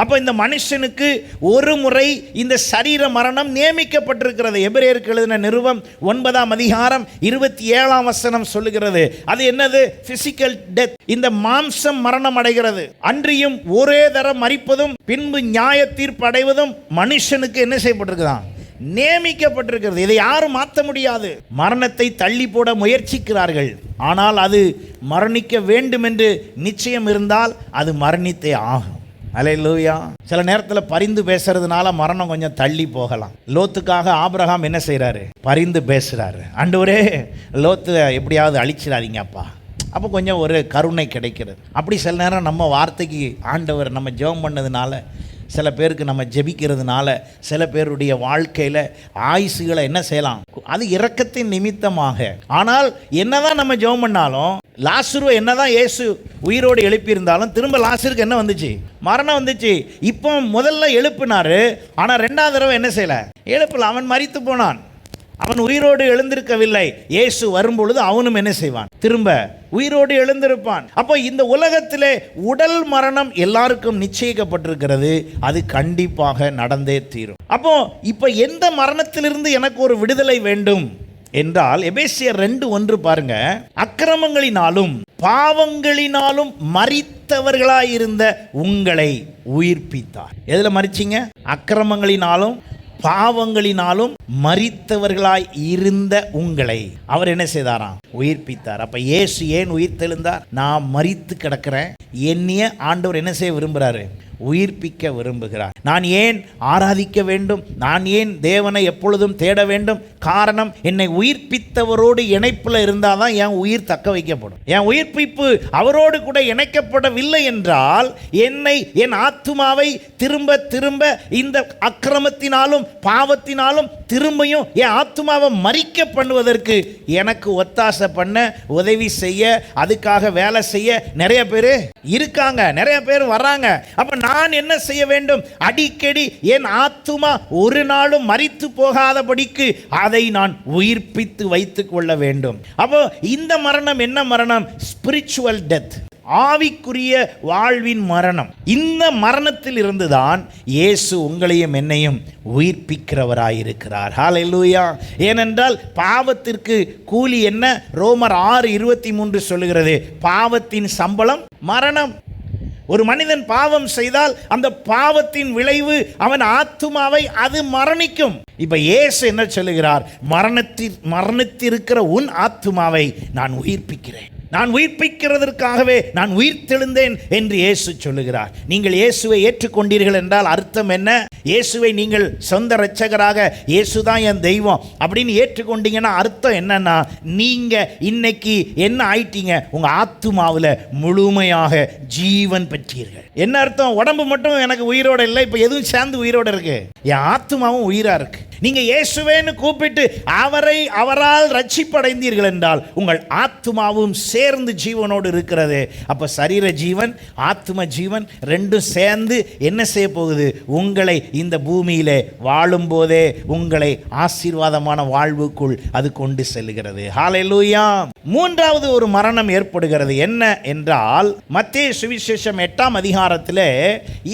அப்போ இந்த மனுஷனுக்கு ஒரு முறை இந்த சரீர மரணம் நியமிக்கப்பட்டிருக்கிறது. எபிரேயருக்கு எழுதின நிருபம் 9ஆம் அதிகாரம் 27ஆம் வசனம் சொல்லுகிறது. அது என்னது? Physical death. இந்த மாம்சம் மரணம் அடைகிறது. அன்றியும் ஒரே தரம் மரிப்பதும் பின்பு நியாய தீர்ப்பு அடைவதும் மனுஷனுக்கு என்ன செய்யப்பட்டிருக்குதான்? நியமிக்கப்பட்டிருக்கிறது. இதை யாரும் மாற்ற முடியாது. மரணத்தை தள்ளி போட முயற்சிக்கிறார்கள். ஆனால் அது மரணிக்க வேண்டும் என்று நிச்சயம் இருந்தால் அது மரணித்தே ஆகும். அல்லேலூயா. சில நேரத்தில் பரிந்து பேசுறதுனால மரணம் கொஞ்சம் தள்ளி போகலாம். லோத்துக்காக ஆபிரகாம் என்ன செய்கிறாரு? பரிந்து பேசுகிறாரு. ஆண்டவரே, லோத்து எப்படியாவது அழிச்சிடாதீங்க அப்பா. அப்போ கொஞ்சம் ஒரு கருணை கிடைக்கிறது. அப்படி சில நேரம் நம்ம வார்த்தைக்கு ஆண்டவர் நம்ம ஜெபம் பண்ணதுனால, சில பேருக்கு நம்ம ஜெபிக்கிறதுனால, சில பேருடைய வாழ்க்கையில் ஆயுசுகளை என்ன செய்யலாம்? அது இரக்கத்தின் நிமித்தமாக. ஆனால் என்னதான் நம்ம ஜெபம் பண்ணாலும், லாசருவை என்னதான் இயேசு உயிரோடு எழுப்பியிருந்தாலும் திரும்ப லாசருக்கு என்ன வந்துச்சு? மரணம் வந்துச்சு. இப்போ முதல்ல எழுப்பினாரு, ஆனால் 2வது தடவை என்ன செய்யலை? எழுப்பல. அவன் மரித்து போனான். அவன் உயிரோடு எழுந்திருக்கவில்லை. இயேசு வரும்பொழுது அவனும் என்ன செய்வான்? திரும்ப உயிரோடு எழுந்திருப்பான். அப்போ இந்த உலகத்திலே உடல் மரணம் எல்லாருக்கும் நிச்சயிக்கப்பட்டிருக்கிறது. அது கண்டிப்பாக நடந்தே தீரும். அப்போ இப்போ எந்த மரணத்திலிருந்து எனக்கு ஒரு விடுதலை வேண்டும் என்றால், எபேசியர் 2:1 பாருங்க. அக்கிரமங்களினாலும் பாவங்களினாலும் மரித்தவர்களாயிருந்த உங்களை உயிர்ப்பித்தார். எதுல மரிச்சிங்க? அக்கிரமங்களினாலும் பாவங்களினாலும் மரித்தவர்களாய் இருந்த உங்களை அவர் என்ன செய்தாராம்? உயிர்ப்பித்தார். அப்ப இயேசு ஏன் உயிர்த்தெழுந்தார்? நான் மரித்து கிடக்கிறேன், என்னைய ஆண்டவர் என்ன செய்ய விரும்புகிறாரு? உயிர்ப்பிக்க விரும்புகிறார். நான் ஏன் ஆராதிக்க வேண்டும்? நான் ஏன் தேவனை எப்பொழுதும் தேட வேண்டும்? காரணம், என்னை உயிர்ப்பித்தவரோடு இணைப்பில் இருந்தால் தான் என் உயிர் தக்க வைக்கப்படும். என் உயிர்ப்பிப்பு அவரோடு கூட இணைக்கப்படவில்லை என்றால் என்னை, என் ஆத்துமாவை திரும்ப திரும்ப இந்த அக்கிரமத்தினாலும் பாவத்தினாலும் திரும்பியும் என் ஆத்துமாவை மரிக்க பண்ணுவதற்கு எனக்கு ஒத்தாசை பண்ண, உதவி செய்ய, அதுக்காக வேலை செய்ய நிறைய பேர் இருக்காங்க, நிறைய பேர் வர்றாங்க. அப்ப நான் என்ன செய்ய வேண்டும்? அடிக்கடி என் ஆத்துமா ஒரு நாளும் மரித்து போகாதபடிக்கு அதை நான் உயிர்ப்பித்து வைத்துக் கொள்ள வேண்டும். அப்போ இந்த மரணம் என்ன மரணம்? ஸ்பிரிச்சுவல் டெத், ஆவிக்குரிய வாழ்வின் மரணம். இந்த மரணத்தில் இருந்துதான் இயேசு உங்களையும் என்னையும் உயிர்ப்பிக்கிறவராயிருக்கிறார். ஹல்லேலூயா. ஏனென்றால் பாவத்திற்கு கூலி என்ன? ரோமர் 6:23 சொல்லுகிறது, பாவத்தின் சம்பளம் மரணம். ஒரு மனிதன் பாவம் செய்தால் அந்த பாவத்தின் விளைவு அவன் ஆத்துமாவை அது மரணிக்கும். இப்ப இயேசு என்ன சொல்லுகிறார்? மரணத்திருக்கிற உன் ஆத்துமாவை நான் உயிர்ப்பிக்கிறேன். நான் உயிர்ப்பிக்கிறதற்காகவே நான் உயிர்த்தெழுந்தேன் என்று இயேசு சொல்லுகிறார். நீங்கள் இயேசுவை ஏற்றுக்கொண்டீர்கள் என்றால் அர்த்தம் என்ன? இயேசுவை நீங்கள் சொந்த இரட்சகராக, இயேசுதான் என் தெய்வம் அப்படின்னு ஏற்றுக்கொண்டீங்கன்னா அர்த்தம் என்னன்னா, நீங்க இன்னைக்கு என்ன ஆயிட்டீங்க? உங்க ஆத்துமாவில் முழுமையாக ஜீவன் பெற்றீர்கள். என்ன அர்த்தம்? உடம்பு மட்டும் எனக்கு உயிரோட இல்லை, இப்ப எதுவும் சேர்ந்து உயிரோட இருக்கு, என் ஆத்துமாவும் உயிரா இருக்கு. நீங்க இயேசுவேன்னு கூப்பிட்டு அவரால் ரட்சிப்படைந்தீர்கள் என்றால் உங்கள் ஆத்துமாவும் சேர்ந்து ஜீவனோடு இருக்கிறது. அப்ப சரீர ஜீவன், ஆத்தும ஜீவன் ரெண்டும் சேர்ந்து என்ன செய்ய போகுது? உங்களை இந்த பூமியிலே வாழும் போதே உங்களை ஆசீர்வாதமான வாழ்வுக்குள் அது கொண்டு செல்கிறது. ஹல்லேலூயா. மூன்றாவது ஒரு மரணம் ஏற்படுகிறது. என்ன என்றால், மத்தேயு சுவிசேஷம் 8ஆம் அதிகாரத்திலே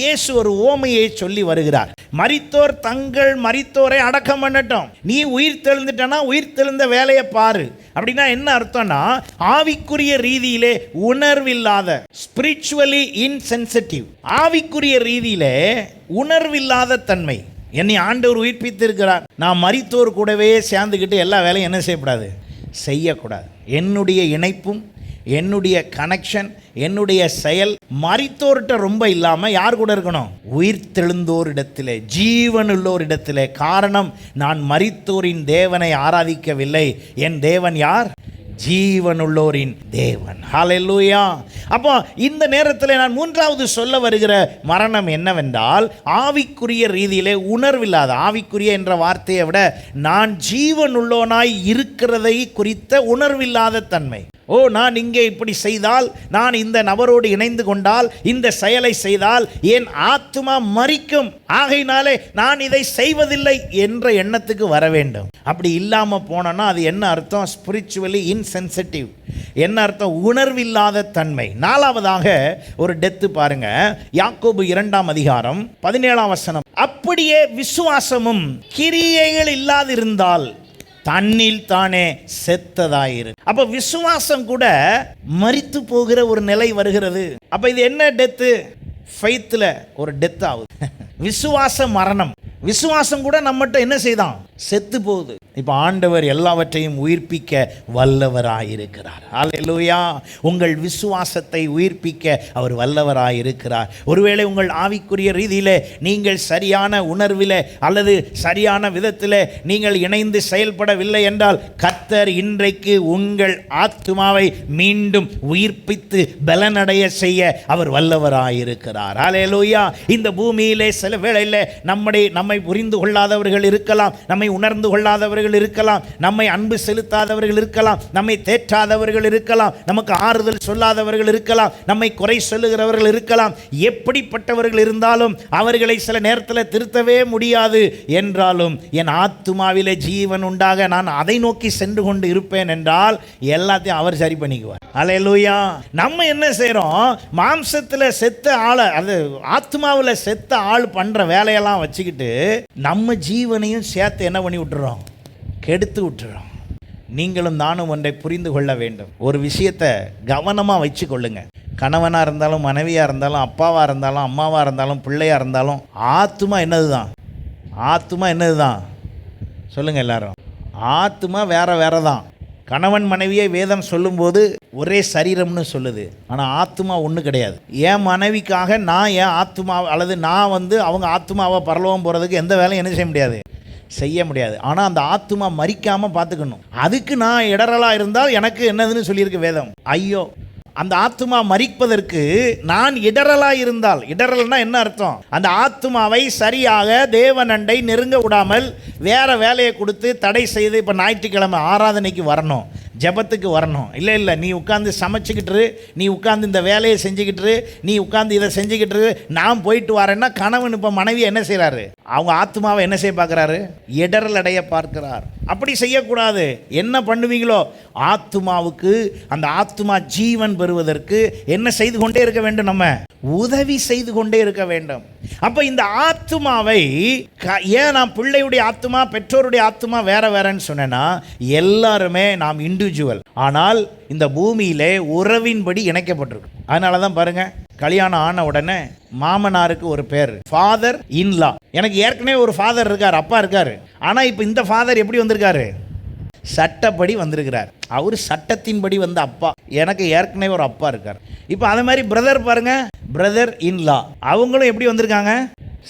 இயேசு ஒரு ஓமையை சொல்லி வருகிறார். மரித்தோர் தங்கள் மரித்தோரை அடக்கம் பண்ணட்டும், நீ உயிர் தெழுந்துட்டனா உயிர் தெழுந்த வேலையை பாரு. அப்படின்னா என்ன அர்த்தம்னா, ஆவிக்குரிய ரீதியிலே உணர்வில்லாத, ஸ்பிரிச்சுவலி இன்சென்சிட்டிவ், ஆவிக்குரிய ரீதியிலே உணர்வில்லாத தன்மை. என்னை ஆண்டவர் உயிர்ப்பித்து இருக்கிறார், நான் மரித்தோர் கூடவே சேர்ந்துக்கிட்டு எல்லா வேலையும் என்ன செய்யக்கூடாது? செய்யக்கூடாது. என்னுடைய இணைப்பும் என்னுடைய கனெக்ஷன், என்னுடைய செயல் மரித்தோர்கிட்ட ரொம்ப இல்லாமல் யார் கூட இருக்கணும்? உயிர்த்தெழுந்தோரிடத்திலே, ஜீவனுள்ளோரிடத்திலே. காரணம், நான் மரித்தோரின் தேவனை ஆராதிக்கவில்லை. என் தேவன் யார்? ஜீவனுள்ளோரின் தேவன். ஹல்லேலூயா. அப்போ இந்த நேரத்தில் நான் மூன்றாவது சொல்ல வருகிற மரணம் என்னவென்றால், ஆவிக்குரிய ரீதியிலே உணர்வில்லாத, ஆவிக்குரிய என்ற வார்த்தையை விட நான் ஜீவனுள்ளோனாய் இருக்கிறதை குறித்த உணர்வில்லாத தன்மை. ஓ, நான் இங்கே இப்படி செய்தால், நான் இந்த நபரோடு இணைந்து கொண்டால், இந்த செயலை செய்தால் என் ஆத்துமா மரிக்கும், ஆகையினாலே நான் இதை செய்வதில்லை என்ற எண்ணத்துக்கு வர வேண்டும். அப்படி இல்லாமல் போனோன்னா அது என்ன அர்த்தம்? Spiritually insensitive. என்ன அர்த்தம்? உணர்வில்லாத தன்மை. நாலாவதாக ஒரு டெத்து பாருங்க, யாக்கோபு 2ஆம் அதிகாரம் 17ஆம் வசனம். அப்படியே விசுவாசமும் கிரியைகள் இல்லாதிருந்தால் தன்னில் தானே செத்ததாயிரு. அப்ப விசுவாசம் கூட மரித்து போகிற ஒரு நிலை வருகிறது. அப்ப இது என்ன டெத்து? ஃபெய்த்ல ஒரு டெத் ஆகுது. விசுவாச மரணம். விசுவாசம் கூட நம்மகிட்ட என்ன செய்தான்? செத்து போகுது. இப்போ ஆண்டவர் எல்லாவற்றையும் உயிர்ப்பிக்க வல்லவராயிருக்கிறார். ஹல்லேலூயா. உங்கள் விசுவாசத்தை உயிர்ப்பிக்க அவர் வல்லவராயிருக்கிறார். ஒருவேளை உங்கள் ஆவிக்குரிய ரீதியிலே நீங்கள் சரியான உணர்விலே அல்லது சரியான விதத்திலே நீங்கள் இணைந்து செயல்படவில்லை என்றால் கர்த்தர் இன்றைக்கு உங்கள் ஆத்துமாவை மீண்டும் உயிர்ப்பித்து பலனடைய செய்ய அவர் வல்லவராயிருக்கிறார். ஹல்லேலூயா. இந்த பூமியிலே சில வேளையில் நம்மை புரிந்து கொள்ளாதவர்கள் இருக்கலாம், நம்மை உணர்ந்து கொள்ளாதவர்கள் இருக்கலாம், நம்மை அன்பு செலுத்தாதவர்கள் இருக்கலாம், நம்மை தேற்றாதவர்கள் இருக்கலாம், நமக்கு ஆறுதல் சொல்லாதவர்கள் இருக்கலாம், நம்மை குறை சொல்லுகிறவர்கள் இருக்கலாம். எப்படிப்பட்டவர்கள் இருந்தாலும் அவர்களை சில நேரத்தில் திருத்தவே முடியாது. என்றாலும் என் ஆத்துமாவிலே ஜீவன் உண்டாக நான் அதை நோக்கி சென்று கொண்டு இருப்பேன் என்றால் எல்லாத்தையும் அவர் சரி பண்ணிக்குவார். ஹல்லேலூயா. நம்ம என்ன செய்றோம்? மாம்சத்தில் செத்த ஆளை, அது ஆத்துமாவில் செத்த ஆள் பண்ற வேலையெல்லாம் வச்சுக்கிட்டு நம்ம ஜீவனையும் சேர்த்து என்ன பண்ணி விட்டுறோம்? கெடுத்து விட்டுறோம். நீங்களும் நானும் ஒன்றை புரிந்து கொள்ள வேண்டும். ஒரு விஷயத்தை கவனமாக வச்சு கொள்ளுங்க. கணவனாக இருந்தாலும், மனைவியாக இருந்தாலும், அப்பாவாக இருந்தாலும், அம்மாவாக இருந்தாலும், பிள்ளையாக இருந்தாலும், ஆத்துமா என்னது தான்? ஆத்துமா என்னது தான்? சொல்லுங்கள் எல்லாரும். ஆத்துமா வேற தான். கணவன் மனைவியை வேதம் சொல்லும்போது ஒரே சரீரம்னு சொல்லுது, ஆனால் ஆத்மா ஒன்று கிடையாது. என் மனைவிக்காக நான் என் ஆத்மா அல்லது நான் அவங்க ஆத்மாவை பரலோகம் போகிறதுக்கு எந்த வேலையும் என்ன செய்ய முடியாது. ஆனால் அந்த ஆத்மா மரிக்காமல் பார்த்துக்கணும். அதுக்கு நான் இடரலாக இருந்தால் எனக்கு என்னதுன்னு சொல்லியிருக்கு வேதம். ஐயோ, அந்த ஆத்மா மரிப்பதற்கு நான் இடரலாக இருந்தால், இடரல்னா என்ன அர்த்தம்? அந்த ஆத்மாவை சரியாக தேவனண்டை நெருங்க விடாமல் வேற வேலையை கொடுத்து தடை செய்து, இப்போ ஞாயிற்றுக்கிழமை ஆராதனைக்கு வரணும், ஜபத்துக்கு வரணும், இல்லை நீ உட்காந்து சமைச்சிக்கிட்டு, நீ உட்காந்து இந்த வேலையை செஞ்சுக்கிட்டு, நீ உட்காந்து இதை செஞ்சுக்கிட்டு நான் போயிட்டு வரேன்னா, கணவன் இப்போ மனைவியை என்ன செய்கிறாரு? அவங்க ஆத்மாவை என்ன செய்ய பார்க்குறாரு? இடரல் அடைய பார்க்கிறார். அப்படி செய்யக்கூடாது. என்ன பண்ணுவீங்களோ, ஆத்மாவுக்கு அந்த ஆத்மா ஜீவன் பெறுவதற்கு என்ன செய்து கொண்டே இருக்க வேண்டும்? நம்ம உதவி செய்து கொண்டே இருக்க வேண்டும். அப்போ இந்த ஆத்மாவை ஏன் நான் பிள்ளையுடைய ஆத்மா பெற்றோருடைய ஆத்மா வேறன்னு சொன்னேன்னா, எல்லாருமே நாம் இண்டிவிஜுவல், ஆனால் இந்த பூமியிலே உறவின்படி இணைக்கப்பட்டிருக்கு. அதனால தான் பாருங்க, கல்யாணம் ஆன உடனே மாமனாருக்கு ஒரு பேர் ஃபாதர் இன்லா. எனக்கு ஏற்கனவே ஒரு ஃபாதர் இருக்கார், அப்பா இருக்காரு. ஆனால் இப்போ இந்த ஃபாதர் எப்படி வந்திருக்காரு? சட்டப்படி வந்திருக்கிறார். அவர் சட்டத்தின்படி வந்த அப்பா. எனக்கு ஏற்கனவே ஒரு அப்பா இருக்கார். இப்போ அதே மாதிரி பிரதர் பாருங்க, பிரதர் இன்லா, அவங்களும் எப்படி வந்திருக்காங்க?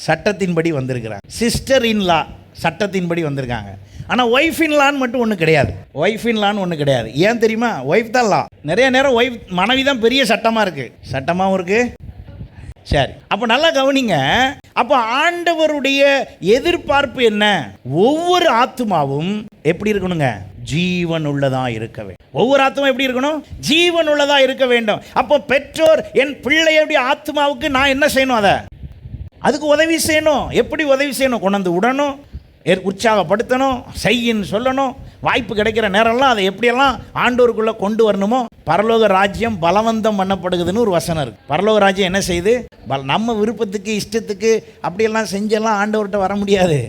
சட்டத்தின்படி வந்திருக்கிறாங்க. சிஸ்டர் இன்லா சட்டத்தின்படி வந்திருக்காங்க. ஆனால் ஒய்ஃப் இன்லான்னு மட்டும் ஒன்று கிடையாது. ஒய்ஃப் இன்லான்னு ஒன்று கிடையாது. ஏன் தெரியுமா? ஒய்ஃப் தான் லா. நிறைய நேரம் ஒய்ஃப் மனைவி தான் பெரிய சட்டமாக இருக்குது, சட்டமாகவும் இருக்குது. சரி, அப்போ நல்லா கவனிங்க. அப்போ ஆண்டவருடைய எதிர்பார்ப்பு என்ன? ஒவ்வொரு ஆத்மாவும் எப்படி இருக்கணுங்க? ஜீவன் உள்ளதா இருக்க வேண்டும். ஒவ்வொரு ஆத்மா எப்படி இருக்கணும்? ஜீவன் உள்ளதா இருக்க வேண்டும். அப்போ பெற்றோர் என் பிள்ளையுடைய ஆத்மாவுக்கு நான் என்ன செய்யணும்? அதுக்கு உதவி செய்யணும். எப்படி உதவி செய்யணும்? கொண்டாந்து விடணும், உற்சாகப்படுத்தணும், செய்யின்னு சொல்லணும். வாய்ப்பு கிடைக்கிற நேரம்லாம் அதை எப்படியெல்லாம் ஆண்டோருக்குள்ளே கொண்டு வரணுமோ. பரலோக ராஜ்யம் பலவந்தம் பண்ணப்படுகுதுன்னு ஒரு வசனம் இருக்குது. பரலோக ராஜ்யம் என்ன செய்யுது? நம்ம விருப்பத்துக்கு இஷ்டத்துக்கு அப்படியெல்லாம் செஞ்செல்லாம் ஆண்டவர்கிட்ட வர முடியாது.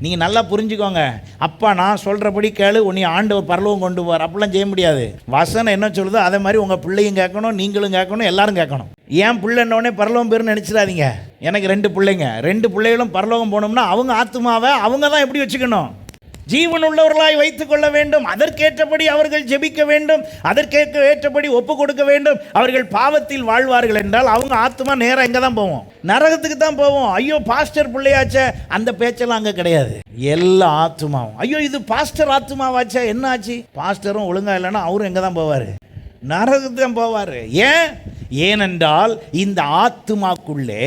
நீங்கள் நல்லா புரிஞ்சுக்கோங்க. அப்பா நான் சொல்கிறபடி கேளு, உன்னை ஆண்டவர் பரலோகம் கொண்டு போவார், அப்படிலாம் செய்ய முடியாது. வசனம் என்ன சொல்லுதோ அதே மாதிரி உங்கள் பிள்ளையும் கேட்கணும், நீங்களும் கேட்கணும், எல்லாரும் கேட்கணும். ஏன் பிள்ளைன்னொடனே பரலோகம் பேருன்னு நினச்சிடாதீங்க. எனக்கு 2 பிள்ளைங்க, 2 பிள்ளைகளும் பரலோகம் போகணும்னா அவங்க ஆத்மாவை அவங்க தான் எப்படி வச்சுக்கணும்? ஜீவன் உள்ளவர்களாய் வைத்துக் கொள்ள வேண்டும். அதற்கேற்றபடி அவர்கள் ஜெபிக்க வேண்டும், அதற்கேற்றபடி ஒப்பு கொடுக்க வேண்டும். அவர்கள் பாவத்தில் வாழ்வார்கள் என்றால் அவங்க ஆத்மா நேரம் எங்கே தான் போவோம்? நரகத்துக்கு தான் போவோம். ஐயோ பாஸ்டர் பிள்ளையாச்சே, அந்த பேச்செல்லாம் அங்கே கிடையாது. எல்லா ஆத்மாவும் ஐயோ இது பாஸ்டர் ஆத்மாவாச்சே, என்ன ஆச்சு? பாஸ்டரும் ஒழுங்கா இல்லைன்னா அவரும் எங்கே தான் போவார்? நரகத்துக்கு தான் போவார். ஏனென்றால் இந்த ஆத்மாக்குள்ளே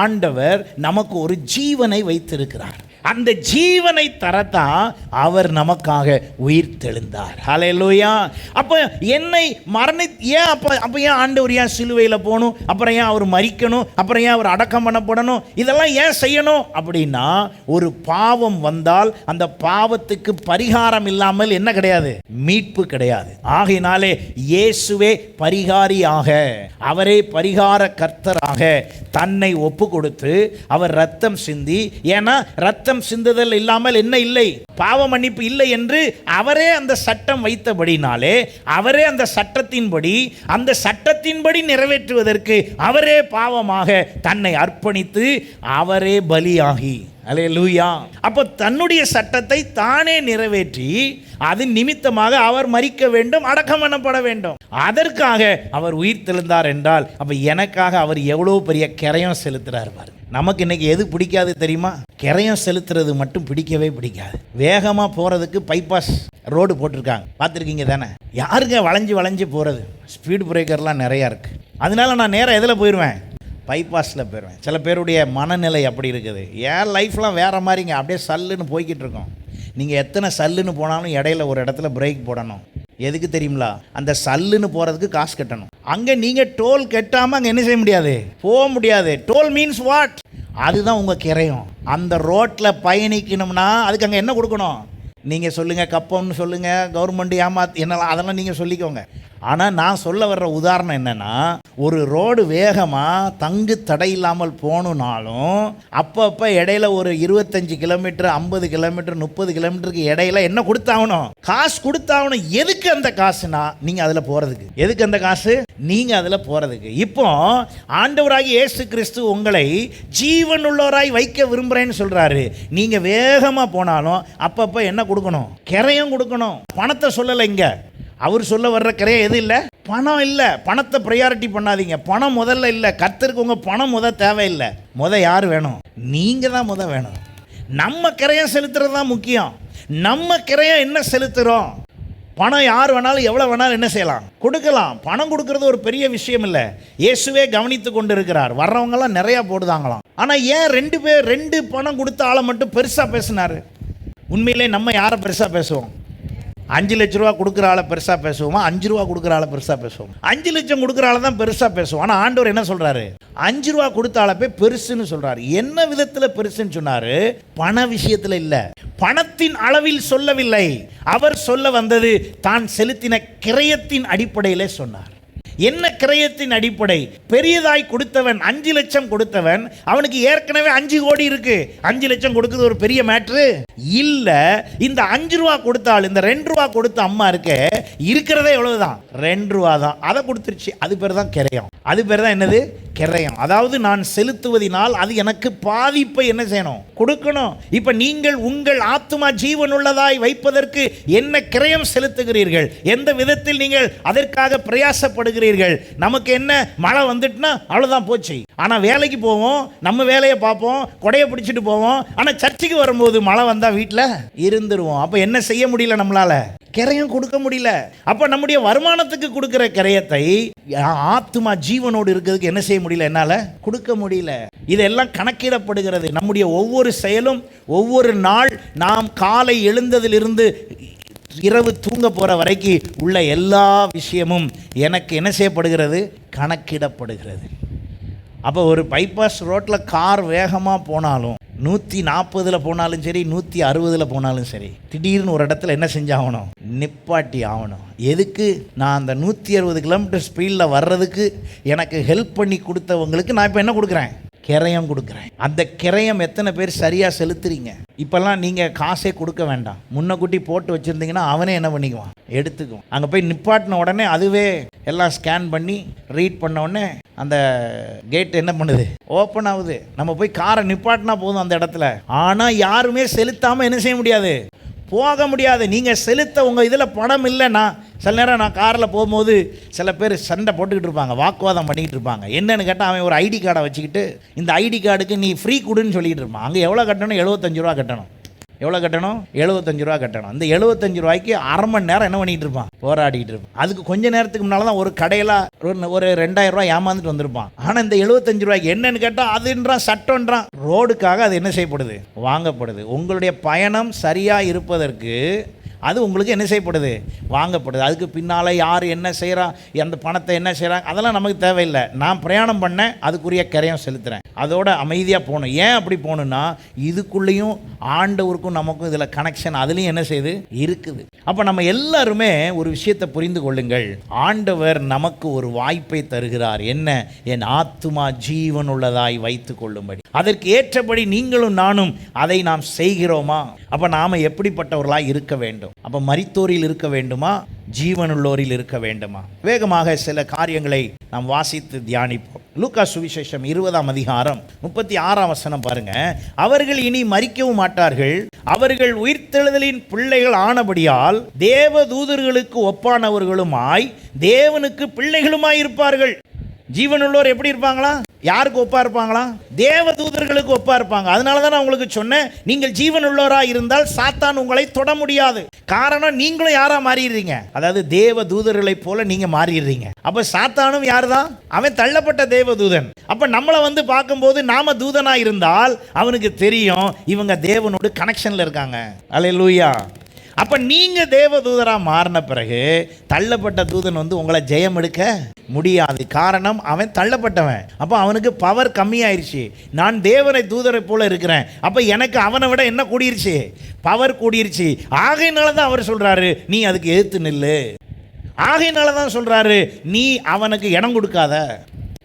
ஆண்டவர் நமக்கு ஒரு ஜீவனை வைத்திருக்கிறார். அந்த ஜீவனை தரத்தான் அவர் நமக்காக உயிர் தெழுந்தார். ஹல்லேலூயா. அப்போ என்னை ஏன் அப்போ ஏன் ஆண்டவர் ஏன் சிலுவையில் போகணும்? அப்புறம் ஏன் அவர் மரிக்கணும்? அப்புறம் ஏன் அவர் அடக்கம் பண்ணப்படணும்? இதெல்லாம் ஏன் செய்யணும் அப்படின்னா, ஒரு பாவம் வந்தால் அந்த பாவத்துக்கு பரிகாரம் இல்லாமல் என்ன கிடையாது? மீட்பு கிடையாது. ஆகையினாலே இயேசுவே பரிகாரியாக, அவரே பரிகார கர்த்தராக தன்னை ஒப்பு கொடுத்து அவர் ரத்தம் சிந்தி, ஏன்னா ரத்தம் சிந்துதல் இல்லாமல் என்ன இல்லை? பாவ மன்னிப்பு இல்லை என்று அவரே அந்த சட்டம் வைத்தபடினாலே, அவரே அந்த சட்டத்தின்படி நிறைவேற்றுவதற்கு அவரே பாவமாக தன்னை அர்ப்பணித்து அவரே பலியாகி, அல்லேலூயா. அப்போ தன்னுடைய சட்டத்தை தானே நிறைவேற்றி அது நிமித்தமாக அவர் மரிக்க வேண்டும், அடக்கம் பண்ணப்பட வேண்டும். அதற்காக அவர் உயிர் தெழுந்தார் என்றால், அப்போ எனக்காக அவர் எவ்வளோ பெரிய கிரயம் செலுத்துறார் பாருங்க. நமக்கு இன்னைக்கு எது பிடிக்காது தெரியுமா? கிரயம் செலுத்துறது மட்டும் பிடிக்கவே பிடிக்காது. வேகமாக போகிறதுக்கு பைபாஸ் ரோடு போட்டிருக்காங்க, பார்த்துருக்கீங்க தானே? யாருங்க வளைஞ்சு போகிறது? ஸ்பீடு பிரேக்கர்லாம் நிறையா இருக்குது. அதனால நான் நேராக எதில் போயிடுவேன்? பைபாஸில் போயிடுவேன். சில பேருடைய மனநிலை அப்படி இருக்குது. ஏன் லைஃப்லாம் வேறு மாதிரிங்க, அப்படியே சல்லுன்னு போய்கிட்டு இருக்கோம். நீங்கள் எத்தனை சல்லுன்னு போனாலும் இடையில ஒரு இடத்துல பிரேக் போடணும். எதுக்கு தெரியுங்களா? அந்த சல்லுன்னு போகிறதுக்கு காசு கட்டணும். அங்கே நீங்கள் டோல் கட்டாமல் அங்கே என்ன செய்ய முடியாது? போக முடியாது. Toll means what? அதுதான் உங்கள் கிரயம். அந்த ரோட்டில் பயணிக்கணும்னா அதுக்கு அங்கே என்ன கொடுக்கணும்? நீங்கள் சொல்லுங்கள், கப்பம்னு சொல்லுங்கள், கவர்மெண்ட் என்னெல்லாம் அதெல்லாம் நீங்கள் சொல்லிக்கோங்க. ஆனால் நான் சொல்ல வர்ற உதாரணம் என்னென்னா, ஒரு ரோடு வேகமாக தங்கு தடை இல்லாமல் போகணுன்னாலும் அப்பப்போ இடையில ஒரு 25 கிலோமீட்டர், 50 கிலோமீட்டர், 30 கிலோமீட்டருக்கு இடையில என்ன கொடுத்தாகணும்? காசு கொடுத்தாகணும். எதுக்கு அந்த காசுனா, நீங்கள் அதில் போகிறதுக்கு. எதுக்கு அந்த காசு? நீங்கள் அதில் போகிறதுக்கு. இப்போ ஆண்டவராகி இயேசு கிறிஸ்து உங்களை ஜீவன் உள்ளவராய் வைக்க விரும்புகிறேன்னு சொல்கிறாரு. நீங்கள் வேகமாக போனாலும் அப்பப்போ என்ன கொடுக்கணும்? கிரயம் கொடுக்கணும். பணத்தை சொல்லலை இங்கே. அவர் சொல்ல வர்ற கிரையம் எது இல்லை? பணம் இல்லை. பணத்தை ப்ரையாரிட்டி பண்ணாதீங்க. பணம் முதல்ல இல்லை. கர்த்தருக்கு உங்கள் பணம் தேவையில்லை. யார் வேணும்? நீங்கள் தான் வேணும். நம்ம கிரையம் செலுத்துறது தான் முக்கியம். நம்ம கிரையம் என்ன செலுத்துகிறோம்? பணம் யார் வேணாலும் எவ்வளோ வேணாலும் என்ன செய்யலாம்? கொடுக்கலாம். பணம் கொடுக்கறது ஒரு பெரிய விஷயம் இல்லை. இயேசுவே கவனித்து கொண்டு இருக்கிறார். வர்றவங்கெல்லாம் நிறையா போடுதாங்களாம். ஆனால் ஏன் 2 பேர் 2 பணம் கொடுத்த ஆளை மட்டும் பெருசாக பேசினார்? உண்மையிலே நம்ம யாரை பெருசாக பேசுவோம்? 5 லட்ச ரூபா கொடுக்குற ஆளை பெருசாக பேசுவோமா? 5 ரூபா கொடுக்குற ஆளை பெருசாக பேசுவோம்? 5 லட்சம் கொடுக்குற ஆளை தான் பெருசாக பேசுவோம். ஆனால் ஆண்டவர் என்ன சொல்கிறாரு? 5 ரூபா கொடுத்த ஆளை போய் பெருசுன்னு சொல்கிறாரு. என்ன விதத்தில் பெருசுன்னு சொன்னார்? பண விஷயத்தில் இல்லை, பணத்தின் அளவில் சொல்லவில்லை. அவர் சொல்ல வந்தது தான் செலுத்தின கிரயத்தின் அடிப்படையிலே சொன்னார். என்ன கிரயத்தின் அடிப்படை? பெரியதாய் கொடுத்தவன் 5 லட்சம் கொடுத்தவன், அவனுக்கு ஏற்கனவே 5 கோடி இருக்கு. 5 லட்சம் கொடுக்குறது ஒரு பெரிய மேட்ரு இல்ல. இந்த 5 ரூபா கொடுத்தால், இந்த 2 ரூபா கொடுத்த அம்மா இருக்க இருக்கிறதே எவ்வளவுதான்? 2 ரூபா தான். அதை கொடுத்துருச்சு. அது பேர் தான் கிரயம். அது பேர் தான் என்னது? கிரயம். அதாவது நான் செலுத்துவதினால் அது எனக்கு பாதிப்பை என்ன செய்யணும்? கொடுக்கணும். இப்ப நீங்கள் உங்கள் ஆத்துமா ஜீவனுள்ளதாய் வைப்பதற்கு என்ன கிரயம் செலுத்துகிறீர்கள்? எந்த விதத்தில் நீங்கள் அதற்காக பிரயாசப்படுகிறீர்கள்? நமக்கு என்ன, மழை வந்துட்டுனா அவ்வளவுதான் போச்சு. ஆனா வேலைக்கு போவோம், நம்ம வேலையை பார்ப்போம், கொடையை பிடிச்சிட்டு போவோம். ஆனா சர்ச்சுக்கு வரும்போது மழை வந்தா வீட்டில் இருந்துருவோம். அப்ப என்ன செய்ய முடியல? நம்மளால கிரயம் கொடுக்க முடியல. அப்ப நம்முடைய வருமானத்துக்கு கொடுக்கிற கிரயத்தை ஆத்துமா ஜீவனோடு இருக்கிறதுக்கு என்ன செய்ய முடியல? என்னால கொடுக்க முடியல. இதெல்லாம் கணக்கிடப்படுகிறது. நம்முடைய ஒவ்வொரு செயலும், ஒவ்வொரு நாள் நாம் காலை எழுந்ததிலிருந்து இரவு தூங்க போகிற வரைக்கும் உள்ள எல்லா விஷயமும் எனக்கு என்ன செய்யப்படுகிறது? கணக்கிடப்படுகிறது. அப்போ ஒரு பைபாஸ் ரோட்டில் கார் வேகமாக போனாலும், 140 போனாலும் சரி, 160 போனாலும் சரி, திடீர்னு ஒரு இடத்துல என்ன செஞ்சாகணும்? நிப்பாட்டி ஆகணும். எதுக்கு? நான் அந்த 160 கிலோமீட்டர் ஸ்பீடில் வர்றதுக்கு எனக்கு ஹெல்ப் பண்ணி கொடுத்தவங்களுக்கு நான் இப்போ என்ன கொடுக்குறேன்? கிரயம் கொடுக்குறேன். அந்த கிரயம் எத்தனை பேர் சரியாக செலுத்துறீங்க? இப்போல்லாம் நீங்கள் காசே கொடுக்க வேண்டாம். முன்னக்கூட்டி போட்டு வச்சுருந்தீங்கன்னா அவனே என்ன பண்ணிக்குவான்? எடுத்துக்குவோம். அங்கே போய் நிப்பாட்டின உடனே அதுவே எல்லாம் ஸ்கேன் பண்ணி ரீட் பண்ண உடனே அந்த கேட் என்ன பண்ணுது? ஓப்பன் ஆகுது. நம்ம போய் காரை நிப்பாட்டினா போதும் அந்த இடத்துல. ஆனால் யாருமே செலுத்தாமல் என்ன செய்ய முடியாது? போக முடியாது. நீங்கள் செலுத்த உங்கள் இதில் பணம் இல்லைன்னா, சில நேரம் நான் காரில் போகும்போது சில பேர் சண்டை போட்டுக்கிட்டு இருப்பாங்க, வாக்குவாதம் பண்ணிக்கிட்டு இருப்பாங்க. என்னன்னு கேட்டால், அவன் ஒரு ஐடி கார்டை வச்சுக்கிட்டு இந்த ஐடி கார்டுக்கு நீ ஃப்ரீ கொடுன்னு சொல்லிக்கிட்டு இருப்பான். அங்கே எவ்வளோ கட்டணும்? 75 ரூபா கட்டணும். எவ்வளோ கட்டணும்? 75 ரூபா கட்டணும். அந்த 75 ரூபாய்க்கு அரை மணி நேரம் என்ன பண்ணிகிட்டு இருப்பான்? போராடிக்கிட்டு இருப்பான். அதுக்கு கொஞ்சம் நேரத்துக்கு முன்னால் தான் ஒரு கடையில் ஒரு 2000 ரூபா ஏமாந்துட்டு வந்திருப்பான். ஆனால் இந்த 75 ரூபாய்க்கு என்னன்னு கேட்டால் அதுன்றான், சட்டம்ன்றான். ரோடுக்காக அது என்ன செய்யப்படுது? வாங்கப்படுது. உங்களுடைய பயணம் சரியாக இருப்பதற்கு அது உங்களுக்கு என்ன செய்யப்படுது? வாங்கப்படுது. அதுக்கு பின்னால் யார் என்ன செய்கிறா, அந்த பணத்தை என்ன செய்கிறாங்க, அதெல்லாம் நமக்கு தேவையில்லை. நான் பிரயாணம் பண்ணேன், அதுக்குரிய கிரயம் செலுத்துகிறேன். அதோட அமைதியாக போகணும். ஏன் அப்படி போகணுன்னா, இதுக்குள்ளேயும் ஆண்டவருக்கும் நமக்கும் இதில் கனெக்ஷன் அதுலேயும் என்ன செய்யுது? இருக்குது. அப்போ நம்ம எல்லாருமே ஒரு விஷயத்தை புரிந்து கொள்ளுங்கள். ஆண்டவர் நமக்கு ஒரு வாய்ப்பை தருகிறார். என்ன? என் ஆத்துமா ஜீவன் உள்ளதாய் வைத்து கொள்ளும்படி. அதற்கு ஏற்றபடி நீங்களும் நானும் அதை நாம் செய்கிறோமா? அப்போ நாம் எப்படிப்பட்டவர்களாக இருக்க வேண்டும்? அப்போ மரித்தோரில் இருக்க வேண்டுமா, ஜீவனுள்ளோரில் இருக்க வேண்டுமா? வேகமாக சில காரியங்களை நாம் வாசித்து தியானிப்போம். லூக்கா சுவிசேஷம் 20ஆம் அதிகாரம் 36ஆம் வசனம் பாருங்க. அவர்கள் இனி மரிக்கவும் மாட்டார்கள், அவர்கள் உயிர்த்தெழுதலின் பிள்ளைகள் ஆனபடியால் தேவ தூதர்களுக்கு ஒப்பானவர்களுமாய் தேவனுக்கு பிள்ளைகளுமாய் இருப்பார்கள். ஜீவனுள்ளோர் எப்படி இருப்பாங்களா? யாருக்கு ஒப்பா இருப்பாங்களா? தேவ தூதர்களுக்கு ஒப்பா இருப்பாங்க. அதனால தான் நான் உங்களுக்கு சொன்னேன், நீங்கள் ஜீவனுள்ளோரா இருந்தால் சாத்தான் உங்களை தொட முடியாது. காரணம், நீங்களும் யாரா மாறிடுறீங்க? அதாவது தேவ தூதர்களை போல நீங்க மாறிடுறீங்க. அப்ப சாத்தானும் யார் தான்? அவன் தள்ளப்பட்ட தேவ தூதன். அப்ப நம்மளை வந்து பார்க்கும்போது நாம தூதனா இருந்தால் அவனுக்கு தெரியும் இவங்க தேவனோடு கனெக்ஷன்ல இருக்காங்க. அல்லேலூயா. அப்ப நீங்க தேவ தூதரா மாறின பிறகு தள்ளப்பட்ட தூதன் வந்து உங்களை ஜெயம் எடுக்க முடியாது. காரணம், அவன் தள்ளப்பட்டவன். அப்போ அவனுக்கு பவர் கம்மியாயிருச்சு. நான் தேவனை தூதரை போல இருக்கிறேன். அப்போ எனக்கு அவனை விட என்ன கூடிருச்சு? பவர் கூடிருச்சு. ஆகையினால தான் அவர் சொல்றாரு, நீ அதுக்கு எதிர்த்து நில்லு. ஆகையினால தான் சொல்றாரு, நீ அவனுக்கு இடம் கொடுக்காத.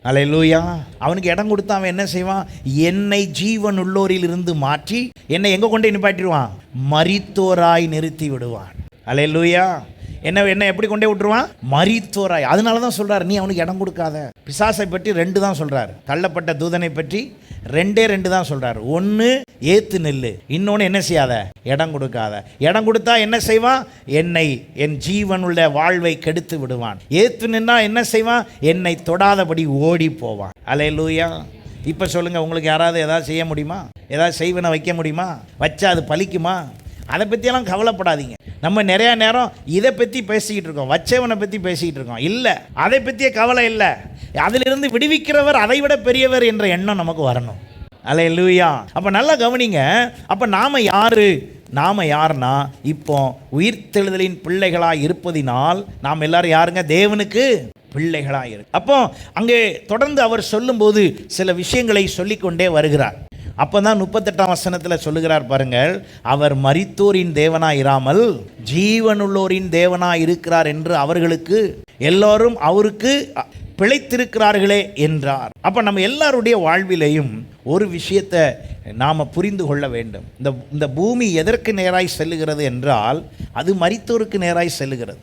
அல்லேலூயா. அவனுக்கு இடம் கொடுத்தா அவன் என்ன செய்வான்? என்னை ஜீவன் உள்ளோரில் இருந்து மாற்றி என்னை எங்கே கொண்டு நிப்பாட்டிடுவான்? மரித்தோராய் நிறுத்தி விடுவான். அல்லேலூயா. என்ன என்ன எப்படி கொண்டே விட்டுருவான்? மரித்தோராய். அதனால தான் சொல்றாரு, நீ அவனுக்கு இடம் கொடுக்காத. பிசாசை பற்றி 2 தான் சொல்றாரு, தள்ளப்பட்ட தூதனை பற்றி 2 தான் சொல்றாரு. ஒன்று ஏத்து நெல்லு, இன்னொன்று என்ன செய்யாத, இடம் கொடுக்காத. இடம் கொடுத்தா என்ன செய்வான்? என்னை, என் ஜீவனுள்ள வாழ்வை கெடுத்து விடுவான். ஏத்து நின்னா என்ன செய்வான்? என்னை தொடாதபடி ஓடி போவான். அல்லேலூயா. இப்போ சொல்லுங்கள், உங்களுக்கு யாராவது ஏதாவது செய்ய முடியுமா? ஏதாவது செய்வனை வைக்க முடியுமா? வச்சா அது பலிக்குமா? அதை பற்றியெல்லாம் கவலைப்படாதீங்க. நம்ம நிறையா நேரம் இதை பற்றி பேசிக்கிட்டு இருக்கோம், வச்சவனை பற்றி பேசிக்கிட்டு இருக்கோம். இல்லை, அதை பற்றிய கவலை இல்லை. அதிலிருந்து விடுவிக்கிறவர் அதை விட பெரியவர் என்ற எண்ணம் நமக்கு வரணும். அல்லேலூயா. அப்போ நல்லா கவனிங்க. அப்போ நாம் யாருன்னா இப்போ உயிர்த்தெழுதலின் பிள்ளைகளாக இருப்பதினால் நாம் எல்லாரும் யாருங்க? தேவனுக்கு பிள்ளைகளாக இருக்கு. அப்போ அங்கே தொடர்ந்து அவர் சொல்லும்போது சில விஷயங்களை சொல்லிக்கொண்டே வருகிறார். அப்போ தான் 38ஆம் வசனத்தில் சொல்லுகிறார் பாருங்கள், அவர் மரித்தோரின் தேவனாய் இராமல் ஜீவனுள்ளோரின் நாய் இருக்கிறார் என்று அவர்களுக்கு எல்லோரும் அவருக்கு பிழைத்திருக்கிறார்களே என்றார். அப்போ நம்ம எல்லாருடைய வாழ்விலையும் ஒரு விஷயத்தை நாம் புரிந்து கொள்ள வேண்டும். இந்த பூமி எதற்கு நேராய் செல்லுகிறது என்றால் அது மரித்தோருக்கு நேராய் செல்லுகிறது.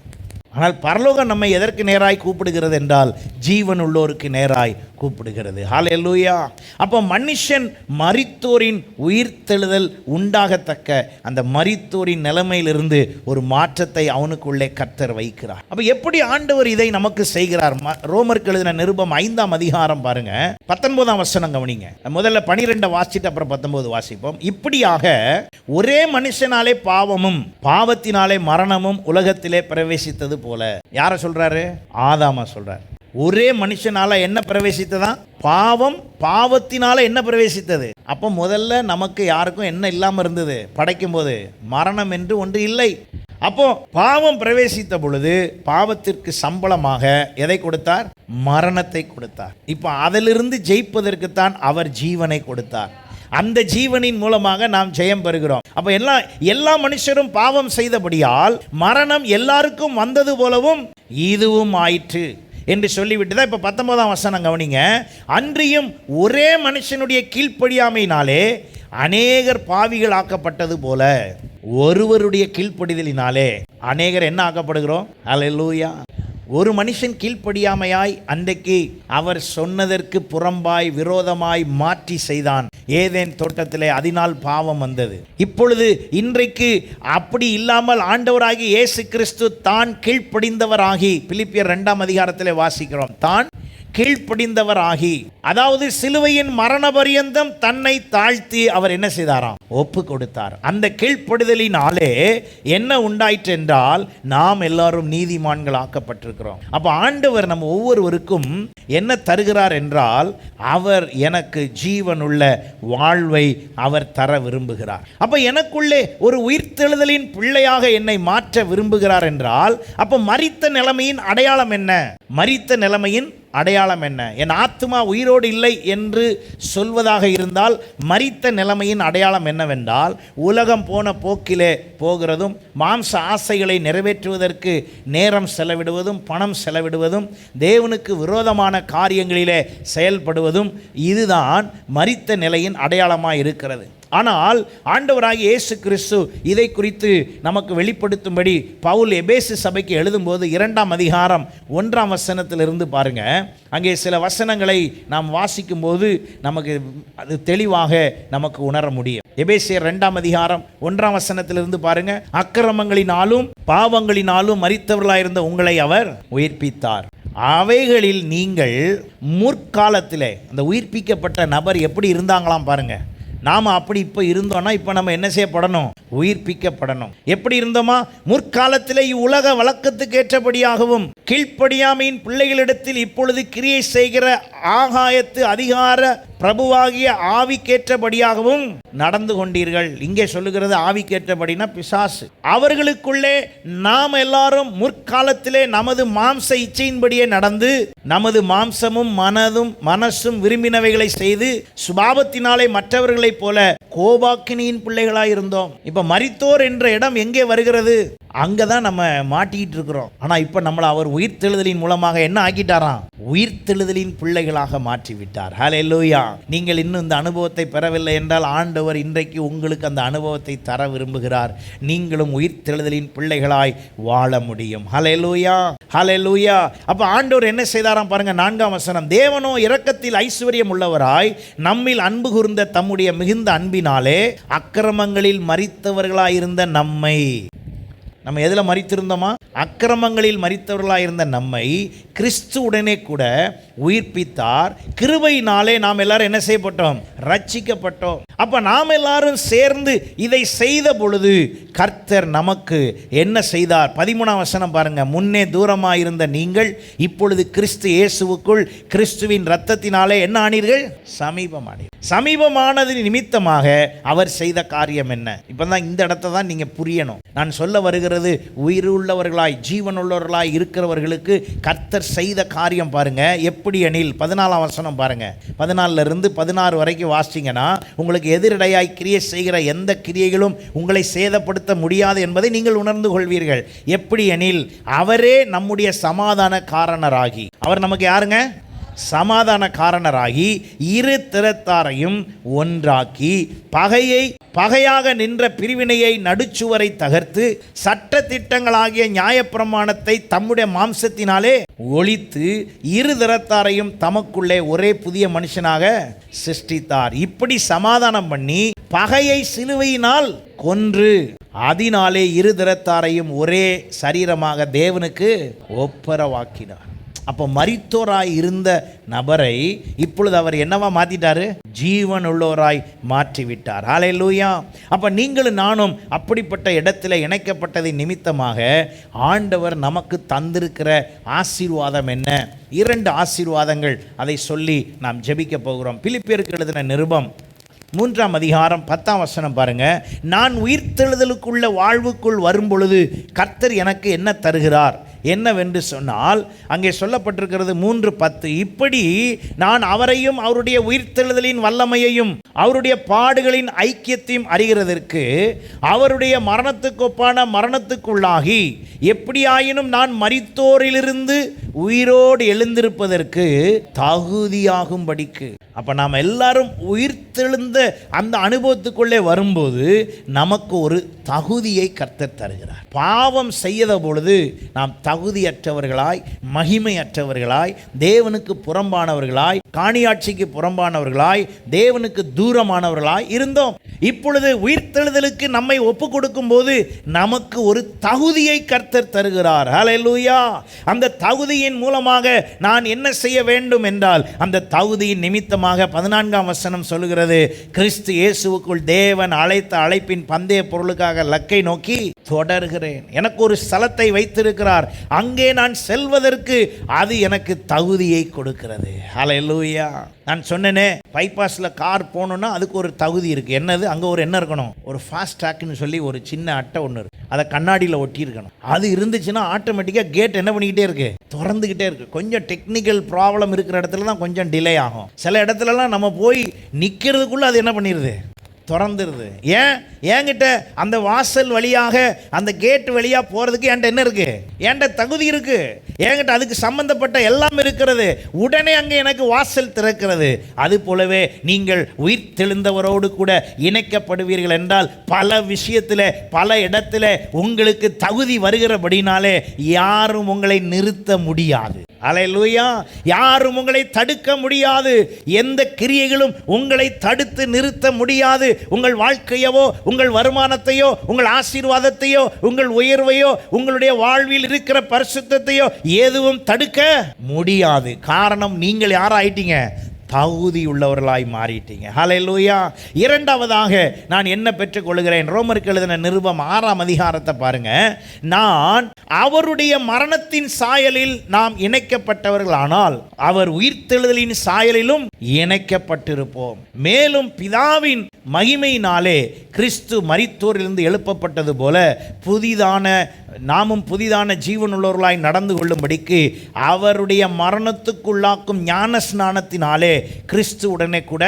ஆனால் பரலோகம் நம்மை எதற்கு நேராய் கூப்பிடுகிறது என்றால் ஜீவன் உள்ளோருக்கு நேராய் கூப்பிடுகிறது. ஹல்லேலூயா. அப்போ மனுஷன் மரித்தோரின் உயிர்த்தெழுதல் உண்டாகத்தக்க அந்த மரித்தோரின் நிலைமையிலிருந்து ஒரு மாற்றத்தை அவனுக்குள்ளே கர்த்தர் வைக்கிறார். அப்போ எப்படி ஆண்டவர் இதை நமக்கு செய்கிறார்? ரோமருக்கு எழுதின நிருபம் 5ஆம் அதிகாரம் பாருங்க, 19ஆம் வசனம் கவனிங்க. முதல்ல 12 வாசிட்டு அப்புறம் 19 வாசிப்போம். இப்படியாக ஒரே மனுஷனாலே பாவமும் பாவத்தினாலே மரணமும் உலகத்திலே பிரவேசித்தது போல. யாரை சொல்றாரு? ஆதாமா சொல்றார். ஒரே மனுஷனால என்ன பிரவேசித்ததா? பாவம். பாவத்தினால என்ன பிரவேசித்தது? அப்போ முதல்ல நமக்கு யாருக்கும் என்ன இல்லாமல் இருந்தது? படைக்கும் போது மரணம் என்று ஒன்று இல்லை. அப்போ பாவம் பிரவேசித்த பொழுது பாவத்திற்கு சம்பளமாக எதை கொடுத்தார்? மரணத்தை கொடுத்தார். இப்போ அதிலிருந்து ஜெயிப்பதற்குத்தான் அவர் ஜீவனை கொடுத்தார். அந்த ஜீவனின் மூலமாக நாம் ஜெயம் பெறுகிறோம். அப்போ எல்லா மனுஷரும் பாவம் செய்தபடியால் மரணம் எல்லாருக்கும் வந்தது போலவும் இதுவும் ஆயிற்று என்று சொல்லிவிட்டு தான் இப்போ 19ஆம் வசனம் கவனிங்க. அன்றியும் ஒரே மனுஷனுடைய கீழ்ப்படியாமையினாலே அநேகர் பாவிகள் ஆக்கப்பட்டது போல ஒருவருடைய கீழ்ப்படிதலினாலே அநேகர் என்ன ஆக்கப்படுகிறோம்? அல்லேலூயா. ஒரு மனுஷன் கீழ்ப்படியாமையாய் அன்றைக்கு அவர் சொன்னதற்கு புறம்பாய் விரோதமாய் மாற்றி செய்தான் ஏதேன் தோட்டத்திலே, அதனால் பாவம் வந்தது. இப்பொழுது இன்றைக்கு அப்படி இல்லாமல் ஆண்டவராகி இயேசு கிறிஸ்து தான் கீழ்ப்படிந்தவராகி, பிலிப்பியர் 2ஆம் அதிகாரத்திலே வாசிக்கிறோம், தான் கீழ்ப்படிந்தவராகி, அதாவது சிலுவையின் மரண பரியந்தம் தன்னை தாழ்த்தி அவர் என்ன செய்தாராம்? ஒப்பு கொடுத்தார். அந்த கீழ்ப்படிதலினாலே என்ன உண்டாயிற்று என்றால் நாம் எல்லாரும் நீதிமான்கள் ஆக்கப்பட்டிருக்கிறோம். அப்போ ஆண்டவர் நம்ம ஒவ்வொருவருக்கும் என்ன தருகிறார் என்றால் அவர் எனக்கு ஜீவனுள்ள வாழ்வை அவர் தர விரும்புகிறார். அப்போ எனக்குள்ளே ஒரு உயிர்த்தெழுதலின் பிள்ளையாக என்னை மாற்ற விரும்புகிறார் என்றால் அப்போ மரித்த நிலைமையின் அடையாளம் என்ன? மரித்த நிலைமையின் அடையாளம் என்ன? என் ஆத்துமா உயிரோடு இல்லை என்று சொல்வதாக இருந்தால் மரித்த நிலைமையின் அடையாளம் என்னவென்றால் உலகம் போன போக்கிலே போகிறதும், மாம்ச ஆசைகளை நிறைவேற்றுவதற்கு நேரம் செலவிடுவதும், பணம் செலவிடுவதும், தேவனுக்கு விரோதமான காரியங்களிலே செயல்படுவதும், இதுதான் மரித்த நிலையின் அடையாளமாக இருக்கிறது. ஆனால் ஆண்டவராகிய இயேசு கிறிஸ்து இதை குறித்து நமக்கு வெளிப்படுத்தும்படி பவுல் எபேசு சபைக்கு எழுதும்போது 2ஆம் அதிகாரம் 1ஆம் வசனத்திலிருந்து பாருங்க, அங்கே சில வசனங்களை நாம் வாசிக்கும்போது நமக்கு அது தெளிவாக நமக்கு உணர முடியும். எபேசியர் 2ஆம் அதிகாரம் 1ஆம் வசனத்திலிருந்து பாருங்க, அக்கிரமங்களினாலும் பாவங்களினாலும் மரித்தவர்களாயிருந்த உங்களை அவர் உயிர்ப்பித்தார். அவைகளில் நீங்கள் முற்காலத்திலே, அந்த உயிர்ப்பிக்கப்பட்ட நபர் எப்படி இருந்தாங்களாம் பாருங்க. நாம் அப்படி இப்போ இருந்தோம்னா இப்போ நம்ம என்ன செய்யப்படணும்? உயிர்ப்பிக்கப்படணும். எப்படி இருந்தோமா? முற்காலத்திலே இவ்வுலக வழக்கத்துக்கு ஏற்றபடியாகவும் கீழ்ப்படியாமையின் பிள்ளைகளிடத்தில் இப்பொழுது கிரியை செய்கிற ஆகாயத்து அதிகார பிரபுவாகிய ஆவிக்கேற்றபடியாகவும் நடந்து கொண்டீர்கள். இங்கே சொல்லுகிறது ஆவிக்கேற்றபடினா பிசாசு. அவர்களுக்குள்ளே நாம் எல்லாரும் முற்காலத்திலே நமது மாம்ச இச்சையின்படியே நடந்து நமது மாம்சமும் மனசும் விரும்பினவைகளை செய்து சுபாவத்தினாலே மற்றவர்களைப் போல கோபாக்கினியின் பிள்ளைகளாய் இருந்தோம். இப்ப மரித்தோர் என்ற இடம் எங்கே வருகிறது? அங்கே தான் நம்ம மாட்டிக்கிட்டு இருக்கிறோம். ஆனால் இப்போ நம்மளை அவர் உயிர்த்தெழுதலின் மூலமாக என்ன ஆக்கிட்டாராம்? உயிர்த்தெழுதலின் பிள்ளைகளாக மாற்றி விட்டார். ஹல்லேலூயா. நீங்கள் இன்னும் இந்த அனுபவத்தை பெறவில்லை என்றால் ஆண்டவர் இன்றைக்கு உங்களுக்கு அந்த அனுபவத்தை தர விரும்புகிறார். நீங்களும் உயிர்த்தெழுதலின் பிள்ளைகளாய் வாழ முடியும். ஹல்லேலூயா, ஹல்லேலூயா. அப்போ ஆண்டவர் என்ன செய்தாராம் பாருங்க, 4ஆம் வசனம். தேவனோ இரக்கத்தில் ஐஸ்வர்யம் உள்ளவராய் நம்மில் அன்பு கூர்ந்த தம்முடைய மிகுந்த அன்பினாலே அக்கிரமங்களில் மரித்தவர்களாயிருந்த நம்மை, நம்ம எதில் மரித்திருந்தோமா? அக்கிரமங்களில் மரித்தவர்களாக இருந்த நம்மை கிறிஸ்துவுடனே கூட உயிர்ப்பித்தார். கிருபையினாலே நாம் எல்லாரும் என்ன செய்யப்பட்டோம்? ரட்சிக்கப்பட்டோம். அப்போ நாம் எல்லாரும் சேர்ந்து இதை செய்த பொழுது கர்த்தர் நமக்கு என்ன செய்தார்? 13ஆம் வசனம் பாருங்க. முன்னே தூரமாக இருந்த நீங்கள் இப்பொழுது கிறிஸ்து இயேசுவுக்குள் கிறிஸ்துவின் இரத்தத்தினாலே என்ன ஆனீர்கள்? சமீபமானீர்கள். சமீபமானது நிமித்தமாக அவர் செய்த காரியம் என்ன? இப்போ தான் இந்த இடத்தை தான் நீங்கள் புரியணும். நான் சொல்ல வருகிறது, உயிருள்ளவர்களாய் ஜீவனுள்ளவர்களாய் இருக்கிறவர்களுக்கு கர்த்தர் செய்த காரியம் பாருங்க. எப்படி எனில் 14ஆம் வசனம் பாருங்க. 14 16 வரைக்கும் வாசிங்கன்னா உங்களுக்கு எதிரடையாய் கிரியை செய்கிற எந்த கிரியைகளும் உங்களை சேதப்படுத்த முடியாது என்பதை நீங்கள் உணர்ந்து கொள்வீர்கள். எப்படி எனில் அவரே நம்முடைய சமாதான காரணராகி, அவர் நமக்கு யாருங்க? சமாதான காரணராகி இரு திறத்தாரையும் ஒன்றாக்கி பகையாக நின்ற பிரிவினையை நடுச்சுவரை தகர்த்து சட்ட திட்டங்களாகிய நியாயப்பிரமாணத்தை தம்முடைய மாம்சத்தினாலே ஒழித்து இரு திறத்தாரையும் தமக்குள்ளே ஒரே புதிய மனுஷனாக சிருஷ்டித்தார். இப்படி சமாதானம் பண்ணி பகையை சிலுவையினால் கொன்று அதனாலே இரு திறத்தாரையும் ஒரே சரீரமாக தேவனுக்கு ஒப்புரவாக்கினார். அப்போ மரித்தோராய் இருந்த நபரை இப்பொழுது அவர் என்னவா மாற்றிட்டாரு? ஜீவன் உள்ளோராய் மாற்றிவிட்டார். ஹல்லேலூயா. அப்போ நீங்களும் நானும் அப்படிப்பட்ட இடத்துல இணைக்கப்பட்டதை நிமித்தமாக ஆண்டவர் நமக்கு தந்திருக்கிற ஆசீர்வாதம் என்ன? 2 ஆசீர்வாதங்கள், அதை சொல்லி நாம் ஜெபிக்க போகிறோம். பிலிப்பியருக்கு எழுதின நிருபம் 3ஆம் அதிகாரம் 10ஆம் வசனம் பாருங்க. நான் உயிர்த்தெழுதலுக்குள்ள வாழ்வுக்குள் வரும் பொழுது கர்த்தர் எனக்கு என்ன தருகிறார் என்னவென்று சொன்னால், அங்கே சொல்லப்பட்டிருக்கிறது 3:10. இப்படி நான் அவரையும் அவருடைய உயிர்த்தெழுதலின் வல்லமையையும் அவருடைய பாடுகளின் ஐக்கியத்தையும் அறிகிறதற்கு அவருடைய மரணத்துக்கு ஒப்பான மரணத்துக்குள்ளாகி எப்படியாயினும் நான் மரித்தோரிலிருந்து உயிரோடு எழுந்திருப்பதற்கு தகுதியாகும்படிக்கு. அப்போ நாம் எல்லாரும் உயிர்த்தெழுந்த அந்த அனுபவத்துக்குள்ளே வரும்போது நமக்கு ஒரு தகுதியை கர்த்தர் தருகிறார். பாவம் செய்த பொழுது நாம் தகுதியற்றவர்களாய், மகிமையற்றவர்களாய், தேவனுக்கு புறம்பானவர்களாய், காணியாட்சிக்கு புறம்பானவர்களாய், தேவனுக்கு தூரமானவர்களாய் இருந்தோம். இப்பொழுது உயிர்த்தெழுதலுக்கு நம்மை ஒப்பு கொடுக்கும் போது நமக்கு ஒரு தகுதியை கர்த்தர் தருகிறார். ஹல்லேலூயா. அந்த தகுதியின் மூலமாக நான் என்ன செய்ய வேண்டும் என்றால், அந்த தகுதியின் நிமித்தமாக 14ஆம் வசனம் சொல்லுகிறது, கிறிஸ்து இயேசுவுக்குள் தேவன் அழைத்த அழைப்பின் பந்தய பொருளுக்காக லக்கை நோக்கி தொடர்கிறேன். எனக்கு ஒரு ஸ்தலத்தை வைத்திருக்கிறார், அங்கே நான் செல்வதற்கு அது எனக்கு தகுதியை கொடுக்கிறது. ஹல்லேலூயா. நான் சொன்னேனே, பைபாஸில் கார் போகணுன்னா அதுக்கு ஒரு தகுதி இருக்குது. என்னது? அங்கே ஒரு என்ன இருக்கணும்? ஒரு ஃபாஸ்ட் ட்ராக்னு சொல்லி ஒரு சின்ன அட்டை ஒன்று இருக்குது, அதை கண்ணாடியில் ஒட்டி இருக்கணும். அது இருந்துச்சுன்னா ஆட்டோமேட்டிக்காக கேட் என்ன பண்ணிக்கிட்டே இருக்குது? திறந்துக்கிட்டே இருக்குது. கொஞ்சம் டெக்னிக்கல் ப்ராப்ளம் இருக்கிற இடத்துல தான் கொஞ்சம் டிலே ஆகும். சில இடத்துலலாம் நம்ம போய் நிற்கிறதுக்குள்ளே அது என்ன பண்ணிடுது? திறந்துருது. ஏன்கிட்ட அந்த வாசல் வழியாக அந்த கேட் வழியாக போகிறதுக்கு என்கிட்ட என்ன இருக்குது? என்கிட்ட தகுதி இருக்குது. என்கிட்ட அதுக்கு சம்பந்தப்பட்ட எல்லாம் இருக்கிறது. உடனே அங்கே எனக்கு வாசல் திறக்கிறது. அது போலவே நீங்கள் உயிர் தெழுந்தவரோடு கூட இணைக்கப்படுவீர்கள் என்றால் பல விஷயத்தில், பல இடத்துல உங்களுக்கு தகுதி வருகிறபடினாலே யாரும் உங்களை நிறுத்த முடியாது. ஹல்லேலூயா. யாரும் உங்களை தடுக்க முடியாது. எந்த கிரியைகளும் உங்களை தடுத்து நிறுத்த முடியாது. உங்கள் வாழ்க்கையவோ, உங்கள் வருமானத்தையோ, உங்கள் ஆசீர்வாதத்தையோ, உங்கள் உயர்வையோ, உங்களுடைய வாழ்வில் இருக்கிற பரிசுத்தத்தையோ எதுவும் தடுக்க முடியாது. காரணம், நீங்கள் யாராயிட்டீங்க? தகுதி உள்ளவர்களாய் மாறிட்டீங்க. ஹல்லேலூயா. இரண்டாவதாக நான் என்ன பெற்றுக்கொள்கிறேன்? ரோமருக்கு எழுதின நிருபம் 6ஆம் அதிகாரத்தை பாருங்க. நான் அவருடைய மரணத்தின் சாயலில் நாம் இணைக்கப்பட்டவர்களானால் அவர் உயிர்த்தெழுதலின் சாயலிலும் இணைக்கப்பட்டிருப்போம். மேலும் பிதாவின் மகிமையினாலே கிறிஸ்து மரித்தோரிலிருந்து எழுப்பப்பட்டது போல நாமும் புதிதான ஜீவனுள்ளவர்களாய் நடந்து கொள்ளும்படிக்கு அவருடைய மரணத்துக்குள்ளாக்கும் ஞான ஸ்நானத்தினாலே கிறிஸ்து உடனே கூட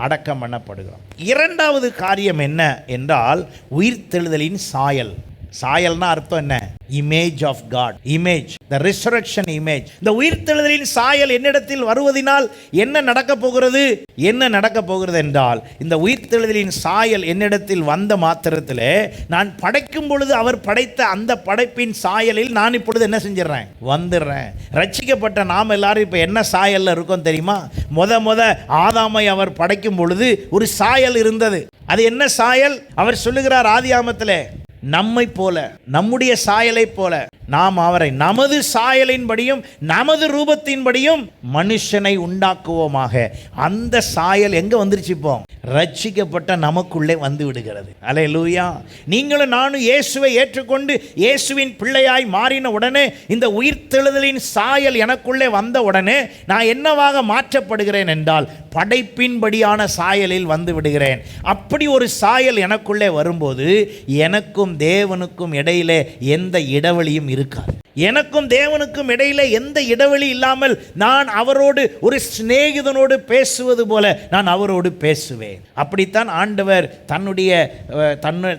அடக்கம் பண்ணப்படுகிறோம். இரண்டாவது காரியம் என்ன என்றால் உயிர்த்தெழுதலின் சாயல். சாயல்னா அர்த்தம் என்ன? Image of God, image, the resurrection image. இந்த உயிர்த்தெழுதலின் சாயல் என்னிடத்தில் வருவதினால் என்ன நடக்க போகிறது? என்ன நடக்க போகிறது என்றால், இந்த உயிர்த்தெழுதலின் சாயல் என்னிடத்தில் வந்த மாத்திரத்தில் நான் படைக்கும் பொழுது அவர் படைத்த அந்த படைப்பின் சாயலில் நான் இப்பொழுது என்ன செஞ்சிடறேன்? வந்துடுறேன். ரட்சிக்கப்பட்ட நாம் எல்லாரும் இப்போ என்ன சாயல்ல இருக்கோம் தெரியுமா? முத ஆதாமை அவர் படைக்கும் பொழுது ஒரு சாயல் இருந்தது. அது என்ன சாயல்? அவர் சொல்லுகிறார் ஆதியாகமத்திலே, நம்மை போல, நம்முடைய சாயலை போல நாம் அவரை நமது சாயலின்படியும் நமது ரூபத்தின்படியும் மனுஷனை உண்டாக்குவோமாக. அந்த சாயல் எங்க வந்துருச்சு? இப்போ ரட்சிக்கப்பட்ட நமக்குள்ளே வந்து விடுகிறது. அல்லேலூயா. நீங்களும் நானும் இயேசுவை ஏற்றுக்கொண்டு இயேசுவின் பிள்ளையாய் மாறின உடனே, இந்த உயிர்த்தெழுதலின் சாயல் எனக்குள்ளே வந்த உடனே நான் என்னவாக மாற்றப்படுகிறேன் என்றால், படைப்பின்படியான சாயலில் வந்து விடுகிறேன். அப்படி ஒரு சாயல் எனக்குள்ளே வரும்போது எனக்கும் தேவனுக்கும் இடையிலே எந்த இடைவெளியும் இருக்காது. எனக்கும் தேவனுக்கும் இடையில எந்த இடைவெளி இல்லாமல் நான் அவரோடு ஒரு சிநேகிதனோடு பேசுவது போல நான் அவரோடு பேசுவேன். அப்படித்தான் ஆண்டவர்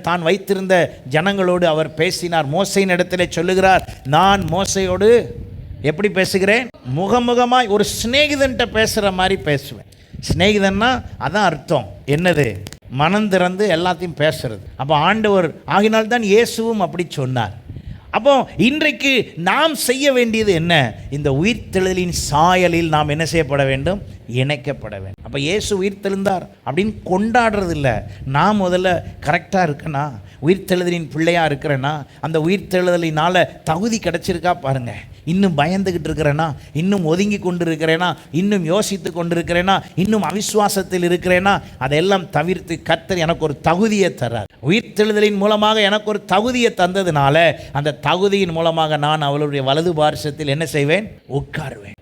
தான் வைத்திருந்த ஜனங்களோடு அவர் பேசினார். மோசையின் இடத்திலே சொல்லுகிறார், நான் மோசையோடு எப்படி பேசுகிறேன்? முகமுகமாய் ஒரு சிநேகிதன்ட்ட பேசுகிற மாதிரி பேசுவேன். சிநேகிதன்னா அதான் அர்த்தம். என்னது? மனம் திறந்து எல்லாத்தையும் பேசுறது. அப்போ ஆண்டவர் ஆகினால்தான் இயேசுவும் அப்படி சொன்னார். அப்போ இன்றைக்கு நாம் செய்ய வேண்டியது என்ன? இந்த உயிர்த்தெழுதலின் சாயலில் நாம் என்ன செய்யப்பட வேண்டும்? இணைக்கப்பட வேண்டும். அப்போ இயேசு உயிர்த்தெழுந்தார் அப்படின்னு கொண்டாடுறது இல்லை. நான் முதல்ல கரெக்டாக இருக்கேனா? உயிர்த்தெழுதலின் பிள்ளையாக இருக்கிறேன்னா? அந்த உயிர்த்தெழுதலினால் தகுதி கிடச்சிருக்கா பாருங்கள். இன்னும் பயந்துக்கிட்டு இருக்கிறேனா? இன்னும் ஒதுங்கி கொண்டு இருக்கிறேனா? இன்னும் யோசித்து கொண்டு இருக்கிறேனா? இன்னும் அவிசுவாசத்தில் இருக்கிறேனா? அதெல்லாம் தவிர்த்து கர்த்தர் எனக்கு ஒரு தகுதியை தர்றார். உயிர்த்தெழுதலின் மூலமாக எனக்கு ஒரு தகுதியை தந்ததுனால அந்த தகுதியின் மூலமாக நான் அவளுடைய வலது பார்சத்தில் என்ன செய்வேன்? உட்காருவேன்.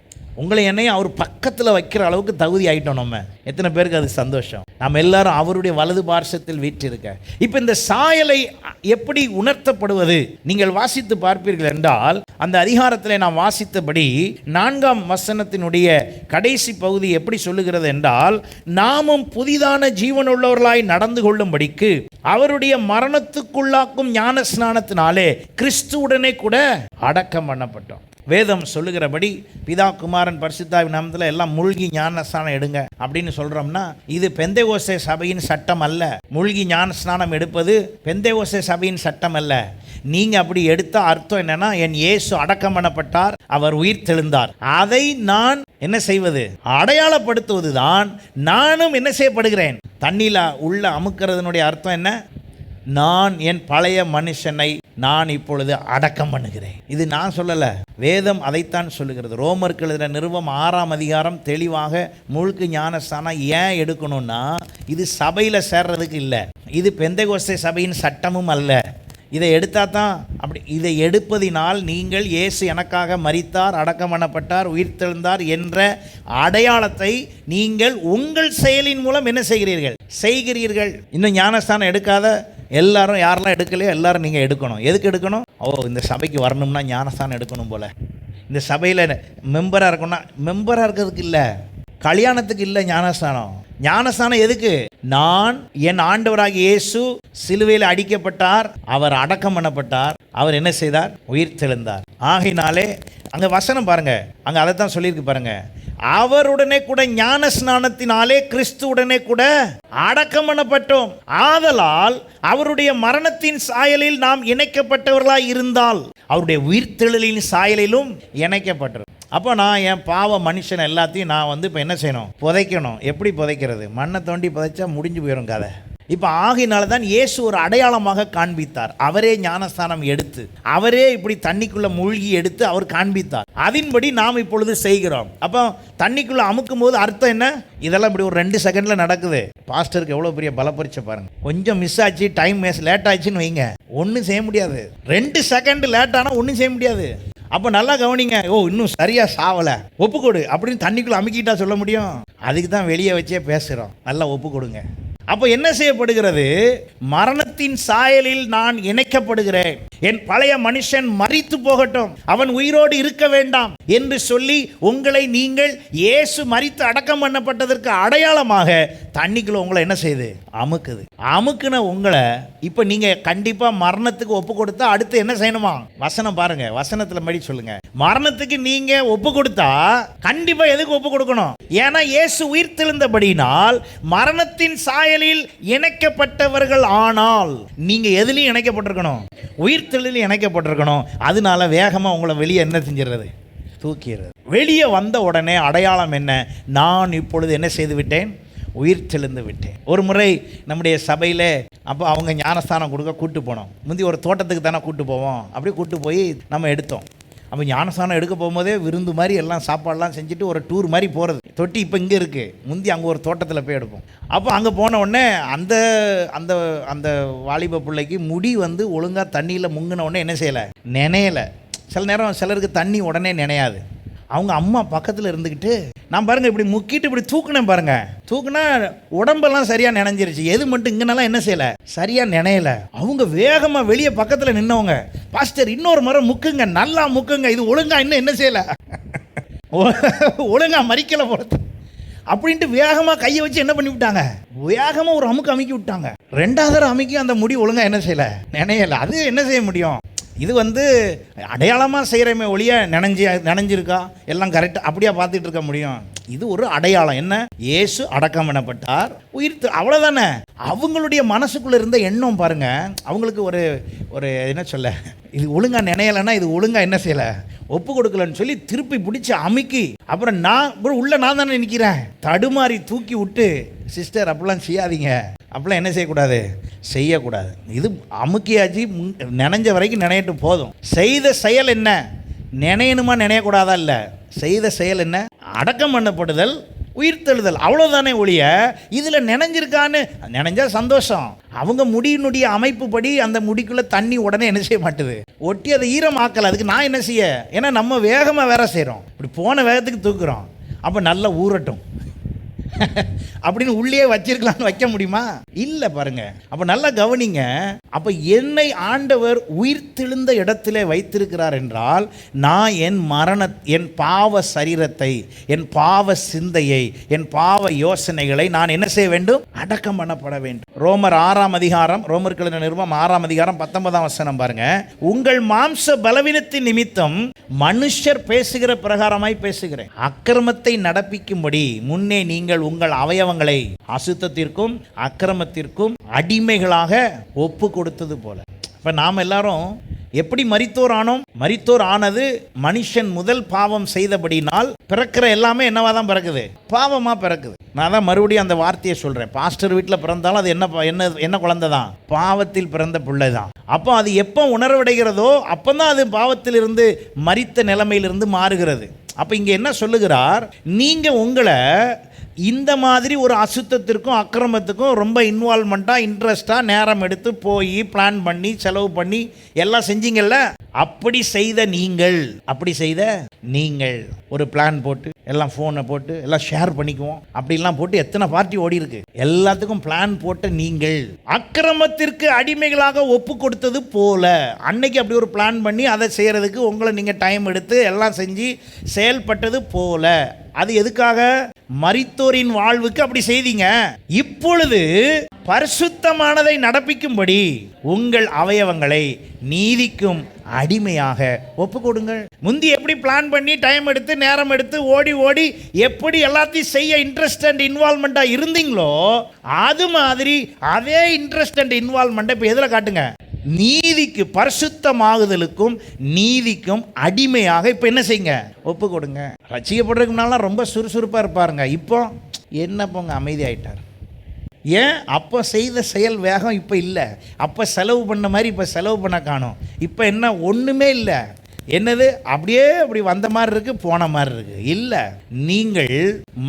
உங்களை என்னையும் அவர் பக்கத்தில் வைக்கிற அளவுக்கு தகுதி ஆகிட்டோம். நம்ம எத்தனை பேருக்கு அது சந்தோஷம்? நாம் எல்லாரும் அவருடைய வலது பார்சத்தில் வீற்றிருக்க. இப்போ இந்த சாயலை எப்படி உணர்த்தப்படுவது? நீங்கள் வாசித்து பார்ப்பீர்கள் என்றால், அந்த அதிகாரத்தில் நாம் வாசித்தபடி 4ஆம் வசனத்தினுடைய கடைசி பகுதி எப்படி சொல்லுகிறது என்றால், நாமும் புதிதான ஜீவனுள்ளவர்களாய் நடந்து கொள்ளும்படிக்கு அவருடைய மரணத்துக்குள்ளாக்கும் ஞான ஸ்நானத்தினாலே கிறிஸ்துவுடனே கூட அடக்கம் பண்ணப்பட்டோம். வேதம் சொல்லுகிறபடி பிதா குமாரன் பரிசுத்தாவின் நாமத்தில் எல்லாம் மூழ்கி ஞானஸ்நானம் எடுங்க அப்படின்னு சொல்கிறோம்னா, இது பெந்தேகோஸ்தே சபையின் சட்டம் அல்ல. மூழ்கி ஞான ஸ்நானம் எடுப்பது பெந்தேகோஸ்தே சபையின் சட்டம் அல்ல. நீங்கள் அப்படி எடுத்த அர்த்தம் என்னன்னா, என் இயேசு அடக்கம் பண்ணப்பட்டார், அவர் உயிர் தெழுந்தார், அதை நான் என்ன செய்வது? அடையாளப்படுத்துவது தான் நானும் என்ன செய்யப்படுகிறேன்? தண்ணியில் உள்ள அமுக்கிறதுனுடைய அர்த்தம் என்ன? நான் என் பழைய மனுஷனை நான் இப்பொழுது அடக்கம் பண்ணுகிறேன். இது நான் சொல்லலை, வேதம் அதைத்தான் சொல்லுகிறது. ரோமருக்கு எழுதின நிருபம் 6ஆம் அதிகாரம் தெளிவாக முழுக்கு ஞானஸ்தானம் ஏன் எடுக்கணும்னா, இது சபையில் சேர்றதுக்கு இல்லை, இது பெந்தேகோஸ்தே சபையின் சட்டமும் அல்ல. இதை எடுத்தா தான் அப்படி. இதை எடுப்பதினால் நீங்கள் இயேசு எனக்காக மரித்தார், அடக்கம் பண்ணப்பட்டார், உயிர்த்தெழுந்தார் என்ற அடையாளத்தை நீங்கள் உங்கள் செயலின் மூலம் என்ன செய்கிறீர்கள். இன்னும் ஞானஸ்தானம் எடுக்காத எல்லாரும், யாரெல்லாம் எடுக்கலையோ எல்லாரும் நீங்கள் எடுக்கணும். எதுக்கு எடுக்கணும்? இந்த சபைக்கு வரணும்னா ஞானஸ்தானம் எடுக்கணும் போல். இந்த சபையில் மெம்பராக இருக்கணும்னா, மெம்பராக இருக்கிறதுக்கு இல்லை, கல்யாணத்துக்கு இல்லை ஞானஸ்தானம். ஞானஸ்தானம் எதுக்கு? நான் என் ஆண்டவராகிய இயேசு சிலுவையில் அடிக்கப்பட்டார், அவர் அடக்கம் பண்ணப்பட்டார், அவர் என்ன செய்தார்? உயிர் தெழுந்தார். ஆகினாலே அங்கே வசனம் பாருங்க, அங்கே அதை தான் சொல்லியிருக்கு பாருங்க, அவருடனே கூட ஞான ஸ்நானத்தினாலே கிறிஸ்துவுடனே கூட அடக்கம் பண்ணப்பட்டோம். ஆதலால் அவருடைய மரணத்தின் சாயலில் நாம் இணைக்கப்பட்டவர்களாய் இருந்தால் அவருடைய உயிர்த்தெழுதலின் சாயலிலும் இணைக்கப்பட்டிருக்கும். அப்போ நான் என் பாவ மனுஷன் எல்லாத்தையும் நான் இப்போ என்ன செய்யணும்? புதைக்கணும். எப்படி புதைக்கிறது? மண்ணை தோண்டி புதைச்சா முடிஞ்சு போயிடும் கதை. இப்போ ஆகினால தான் இயேசு ஒரு அடையாளமாக காண்பித்தார். அவரே ஞானஸ்தானம் எடுத்து, அவரே இப்படி தண்ணிக்குள்ளே மூழ்கி எடுத்து அவர் காண்பித்தார். அதன்படி நாம் இப்பொழுது செய்கிறோம். அப்போ தண்ணிக்குள்ளே அமுக்கும் போது அர்த்தம் என்ன? இதெல்லாம் இப்படி ஒரு 2 செகண்டில் நடக்குது. பாஸ்டருக்கு எவ்வளோ பெரிய பலப்பரிச்சை பாருங்க. கொஞ்சம் மிஸ் ஆச்சு, டைம் லேட் ஆச்சுன்னு வைங்க, ஒன்றும் செய்ய முடியாது. 2 செகண்ட் லேட் ஆனால் ஒன்றும் செய்ய முடியாது. அப்போ நல்லா கவனிங்க. இன்னும் சரியா சாவலை, ஒப்புக்கொடு அப்படின்னு தண்ணிக்குள்ளே அமுக்கிட்டா சொல்ல முடியும்? அதுக்கு தான் வெளியே வச்சே பேசுகிறோம். நல்லா ஒப்பு கொடுங்க. அப்போ என்ன செய்யப்படுகிறது? மரணத்தின் சாயலில் நான் இணைக்கப்படுகிறேன். என் பழைய மனுஷன் மரித்து போகட்டும், அவன் உயிரோடு இருக்க வேண்டாம். என்று சொல்லி உங்களை நீங்கள் இயேசு மரித்து அடக்கம் பண்ணப்பட்டதற்கு அடையாளமாக தண்ணிக்குள்ள உங்களை என்ன செய்யுது? அமுக்குது. அமுக்குன உங்களை இப்போ நீங்கள் கண்டிப்பாக மரணத்துக்கு ஒப்பு கொடுத்தா அடுத்து என்ன செய்யணுமா? வசனம் பாருங்க, வசனத்தில் படி சொல்லுங்க. மரணத்துக்கு நீங்கள் ஒப்பு கொடுத்தா கண்டிப்பாக எதுக்கு ஒப்பு கொடுக்கணும்? ஏன்னா இயேசு உயிர் தெழுந்தபடினால் மரணத்தின் சாயலில் இணைக்கப்பட்டவர்கள் ஆனால் நீங்கள் எதுலையும் இணைக்கப்பட்டிருக்கணும்? உயிர் தெழுதலில் இணைக்கப்பட்டிருக்கணும். அதனால வேகமாக உங்களை வெளியே என்ன செஞ்சிடறது? தூக்கிறது. வெளியே வந்த உடனே அடையாளம் என்ன? நான் இப்பொழுது என்ன செய்து விட்டேன்? உயிர் தெழுந்து விட்டேன். ஒரு முறை நம்முடைய சபையில் அப்போ அவங்க ஞானஸ்தானம் கொடுக்க கூட்டு போனோம். முந்தி ஒரு தோட்டத்துக்கு தானே கூட்டு போவோம். அப்படியே கூட்டு போய் நம்ம எடுத்தோம். அப்போ ஞானஸ்தானம் எடுக்க போகும்போதே விருந்து மாதிரி எல்லாம் சாப்பாடெலாம் செஞ்சுட்டு ஒரு டூர் மாதிரி போகிறது. தொட்டி இப்போ இங்கே இருக்குது, முந்தி அங்கே ஒரு தோட்டத்தில் போய் எடுப்போம். அப்போ அங்கே போன உடனே அந்த அந்த அந்த வாலிப பிள்ளைக்கு முடி வந்து ஒழுங்காக தண்ணியில் முங்கின உடனே என்ன செய்யலை? நினையலை. சில நேரம் சிலருக்கு தண்ணி உடனே நினையாது. அவங்க அம்மா பக்கத்தில் இருந்துக்கிட்டு நான் பாருங்கள் இப்படி முக்கிட்டு இப்படி தூக்குனேன் பாருங்கள். தூக்குனா உடம்பெல்லாம் சரியாக நினைஞ்சிருச்சு. எது மட்டும் இங்கனெல்லாம் என்ன செய்யலை? சரியாக நினையலை. அவங்க வேகமாக வெளியே பக்கத்தில் நின்னவங்க, பாஸ்டர் இன்னொரு முறை முக்குங்க, நல்லா முக்குங்க, இது ஒழுங்கா இன்னும் என்ன செய்யலை, ஒழுங்கா மறிக்கலை போகிறது அப்படின்ட்டு வேகமாக கையை வச்சு என்ன பண்ணி விட்டாங்க? வேகமாக ஒரு அமுக்கு அமுக்கி விட்டாங்க. ரெண்டாவது அமுக்கி அந்த முடி ஒழுங்கா என்ன செய்யலை? நினையலை. அது என்ன செய்ய முடியும்? இது வந்து அடையாளமாக செய்கிறமே ஒழிய நினைஞ்சிருக்கா எல்லாம் கரெக்டாக அப்படியா பார்த்துட்டு இருக்க முடியும்? இது ஒரு அடையாளம். என்ன? இயேசு அடக்கம் பண்ணப்பட்டார், உயிர் அவ்வளோதானே. அவங்களுடைய மனசுக்குள்ளே இருந்த எண்ணம் பாருங்க. அவங்களுக்கு ஒரு ஒரு என்ன சொல்ல, இது ஒழுங்காக நினையலைன்னா இது ஒழுங்காக என்ன செய்யலை, ஒப்பு கொடுக்கலன்னு சொல்லி திருப்பி பிடிச்சி அமுக்கி, அப்புறம் நான் தானே நிற்கிறேன், தடுமாறி தூக்கி விட்டு, சிஸ்டர் அப்படிலாம் செய்யாதீங்க, அப்படிலாம் என்ன செய்யக்கூடாது? செய்யக்கூடாது. இது அமுக்கியாச்சு, நினைஞ்ச வரைக்கும் நினையட்டும் போதும். செய்த செயல் என்ன? நினையணுமா நினையக்கூடாதா? இல்லை, செய்த செயல் என்ன? அடக்கம் பண்ணப்படுதல், உயிர்த்தெழுதல், அவ்வளோதானே ஒழிய இதில் நினைஞ்சிருக்கான்னு நினைஞ்சா சந்தோஷம். அவங்க முடியினுடைய அமைப்பு படி அந்த முடிக்குள்ளே தண்ணி உடனே என்ன செய்ய மாட்டுது? ஒட்டி அதை ஈரமாக்கலை. அதுக்கு நான் என்ன செய்ய? ஏன்னா நம்ம வேகமாக வேற செய்கிறோம், இப்படி போன வேகத்துக்கு தூக்குறோம். அப்போ நல்லா ஊறட்டும் அப்படின்னு உள்ளே வச்சிருக்கலாம்னு வைக்க முடியுமா? இல்லை பாருங்க. அப்போ நல்லா கவனிங்க. அப்போ என்னை ஆண்டவர் உயிர்த்தெழுந்த இடத்திலே வைத்திருக்கிறார் என்றால் நான் என் பாவ சரீரத்தை, என் பாவ சிந்தையை, என் பாவ யோசனைகளை நான் என்ன செய்ய வேண்டும்? அடக்கம் பண்ணப்பட வேண்டும். ரோமர் 6ஆம் அதிகாரம், ரோமருக்கு எழுதின நிருபம் 6ஆம் அதிகாரம் 19ஆம் வசனம் பாருங்க. உங்கள் மாம்ச பலவீனத்தின் நிமித்தம் மனுஷர் பேசுகிற பிரகாரமாய் பேசுகிறேன். அக்கிரமத்தை நடப்பிக்கும்படி முன்னே நீங்கள் உங்கள் அவயவங்களை அசுத்தத்திற்கும் அக்கிரமத்திற்கும் அடிமைகளாக ஒப்பு கொடுத்தது போல. இப்ப நாம் எல்லாரும் எப்படி மரித்தோர் ஆனோம்? மரித்தோர் ஆனது மனுஷன் முதல் பாவம் செய்தபடினால் பிறக்கிற எல்லாமே என்னவா தான் பிறக்குது? பாவமா பிறக்குது. நான் தான் மறுபடியும் அந்த வார்த்தையை சொல்றேன். பாஸ்டர் வீட்டில் பிறந்தாலும் அது என்ன குழந்தை தான்? பாவத்தில் பிறந்த பிள்ளை தான். அப்போ அது எப்போ உணர்வடைகிறதோ அப்போதான் அது பாவத்திலிருந்து மரித்த நிலைமையிலிருந்து மாறுகிறது. அப்போ இங்கே என்ன சொல்லுகிறார்? நீங்கள் உங்களை இந்த மாதிரி ஒரு அசுத்தத்திற்கும் அக்கிரமத்துக்கும் ரொம்ப இன்வால்மெண்ட்டாக, இன்ட்ரெஸ்டாக நேரம் எடுத்து போய் பிளான் பண்ணி செலவு பண்ணி எல்லாம் செஞ்சீங்கல்ல, அப்படி செய்த நீங்கள் ஒரு பிளான் போட்டு எல்லாம் ஃபோனை போட்டு எல்லாம் ஷேர் பண்ணிக்குவோம் அப்படிலாம் போட்டு எத்தனை பார்ட்டி ஓடி இருக்கு. எல்லாத்துக்கும் பிளான் போட்ட நீங்கள் அக்கிரமத்திற்கு அடிமைகளாக ஒப்பு கொடுத்தது போல, அன்னைக்கு அப்படி ஒரு பிளான் பண்ணி அதை செய்யறதுக்கு உங்களை நீங்கள் டைம் எடுத்து எல்லாம் செஞ்சு செயல்பட்டது போல. அது எதுக்காக? மரித்தோரின் வாழ்வுக்கு அப்படி செய்தீங்க. இப்பொழுது பரிசுத்தமானதை நடப்பிக்கும்படி உங்கள் அவயவங்களை நீதிக்கும் அடிமையாக ஒப்பு கொடுங்கள். முந்தி எப்படி பிளான் பண்ணி டைம் எடுத்து நேரம் எடுத்து ஓடி எப்படி எல்லாத்தையும் செய்ய இன்ட்ரெஸ்ட் அண்ட் இன்வால்மெண்டா இருந்தீங்களோ, அது மாதிரி அதே இன்ட்ரெஸ்ட் அண்ட் இன்வால்மெண்ட் இப்ப எதுல காட்டுங்க? நீதிக்கு, பரிசுத்தமாகுதலுக்கும் நீதிக்கும் அடிமையாக இப்போ என்ன செய்யுங்க? ஒப்பு கொடுங்க. ரட்சிக்கப்படுறதுக்கு முன்னாலாம் ரொம்ப சுறுசுறுப்பாக இருப்பாருங்க. இப்போ என்ன போங்க அமைதி ஆயிட்டார். ஏன்? அப்போ செய்த செயல் வேகம் இப்போ இல்லை. அப்போ செலவு பண்ண மாதிரி இப்போ செலவு பண்ண காணோம். இப்போ என்ன? ஒன்றுமே இல்லை. என்னது? அப்படி வந்த மாதிரி இருக்கு, போன மாதிரி இருக்கு. இல்லை, நீங்கள்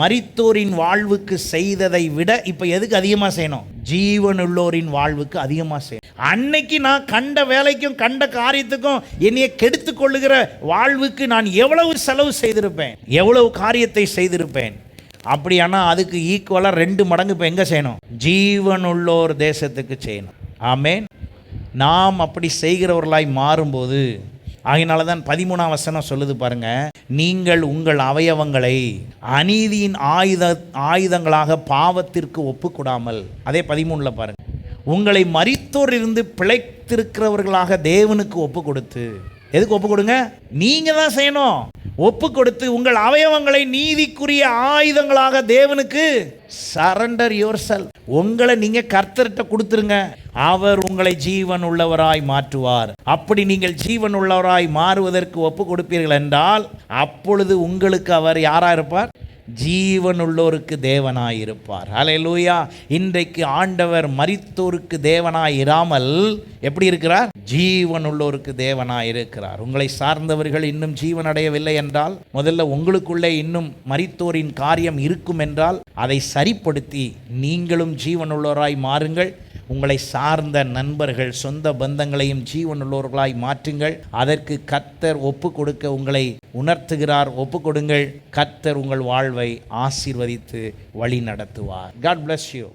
மரித்தோரின் வாழ்வுக்கு செய்ததை விட இப்போ எதுக்கு அதிகமாக செய்யணும்? ஜீவனுள்ளோரின் வாழ்வுக்கு அதிகமாக செய்யணும். அன்னைக்கு நான் கண்ட வேலைக்கும் கண்ட காரியத்துக்கும் என்னைய கெடுத்து கொள்ளுகிற வாழ்வுக்கு நான் எவ்வளவு செலவு செய்திருப்பேன், எவ்வளவு காரியத்தை செய்திருப்பேன். அப்படியானா அதுக்கு ஈக்குவலாக 2 மடங்கு இப்போ எங்கே செய்யணும்? ஜீவனுள்ளோர் தேசத்துக்கு செய்யணும். ஆமேன். நாம் அப்படி செய்கிறவர்களாய் மாறும்போது ஆகையினால தான் 13ஆம் வசனம் சொல்லுது பாருங்க, நீங்கள் உங்கள் அவயவங்களை அநீதியின் ஆயுதங்களாக பாவத்திற்கு ஒப்புக்கொடாமல். அதே 13ல பாருங்க, உங்களை மரித்தோரிலிருந்து பிழைத்திருக்கிறவர்களாக தேவனுக்கு ஒப்பு கொடுத்து. எதுக்கு ஒப்பு கொடுங்க? நீங்க தான் செய்யணும். ஒப்பு கொடுத்து உங்கள் அவயவங்களை நீதிக்குரிய ஆயுதங்களாக தேவனுக்கு சரண்டர் யுவர் செல்ஃப். உங்களை நீங்க கர்த்தர்கிட்ட கொடுத்துருங்க, அவர் உங்களை ஜீவன் உள்ளவராய் மாற்றுவார். அப்படி நீங்கள் ஜீவன் உள்ளவராய் மாறுவதற்கு ஒப்பு கொடுப்பீர்கள் என்றால் அப்பொழுது உங்களுக்கு அவர் யாரா இருப்பார்? ஜீவனுள்ளோருக்கு தேவனாய் இருப்பார். ஹல்லேலூயா. இன்றைக்கு ஆண்டவர் மரித்தோருக்கு தேவனாய் இராமல் எப்படி இருக்கிறார்? ஜீவனுள்ளோருக்கு தேவனாய் இருக்கிறார். உங்களை சார்ந்தவர்கள் இன்னும் ஜீவன் அடையவில்லை என்றால், முதல்ல உங்களுக்குள்ளே இன்னும் மரித்தோரின் காரியம் இருக்கும் என்றால் அதை சரிப்படுத்தி நீங்களும் ஜீவனுள்ளோராய் மாறுங்கள். உங்களை சார்ந்த நண்பர்கள், சொந்த பந்தங்களையும் ஜீவனுள்ளவர்களாய் மாற்றுங்கள். அதற்கு கர்த்தர் ஒப்பு கொடுக்க உங்களை உணர்த்துகிறார். ஒப்பு கொடுங்கள். கர்த்தர் உங்கள் வாழ்வை ஆசீர்வதித்து வழி நடத்துவார். God bless you.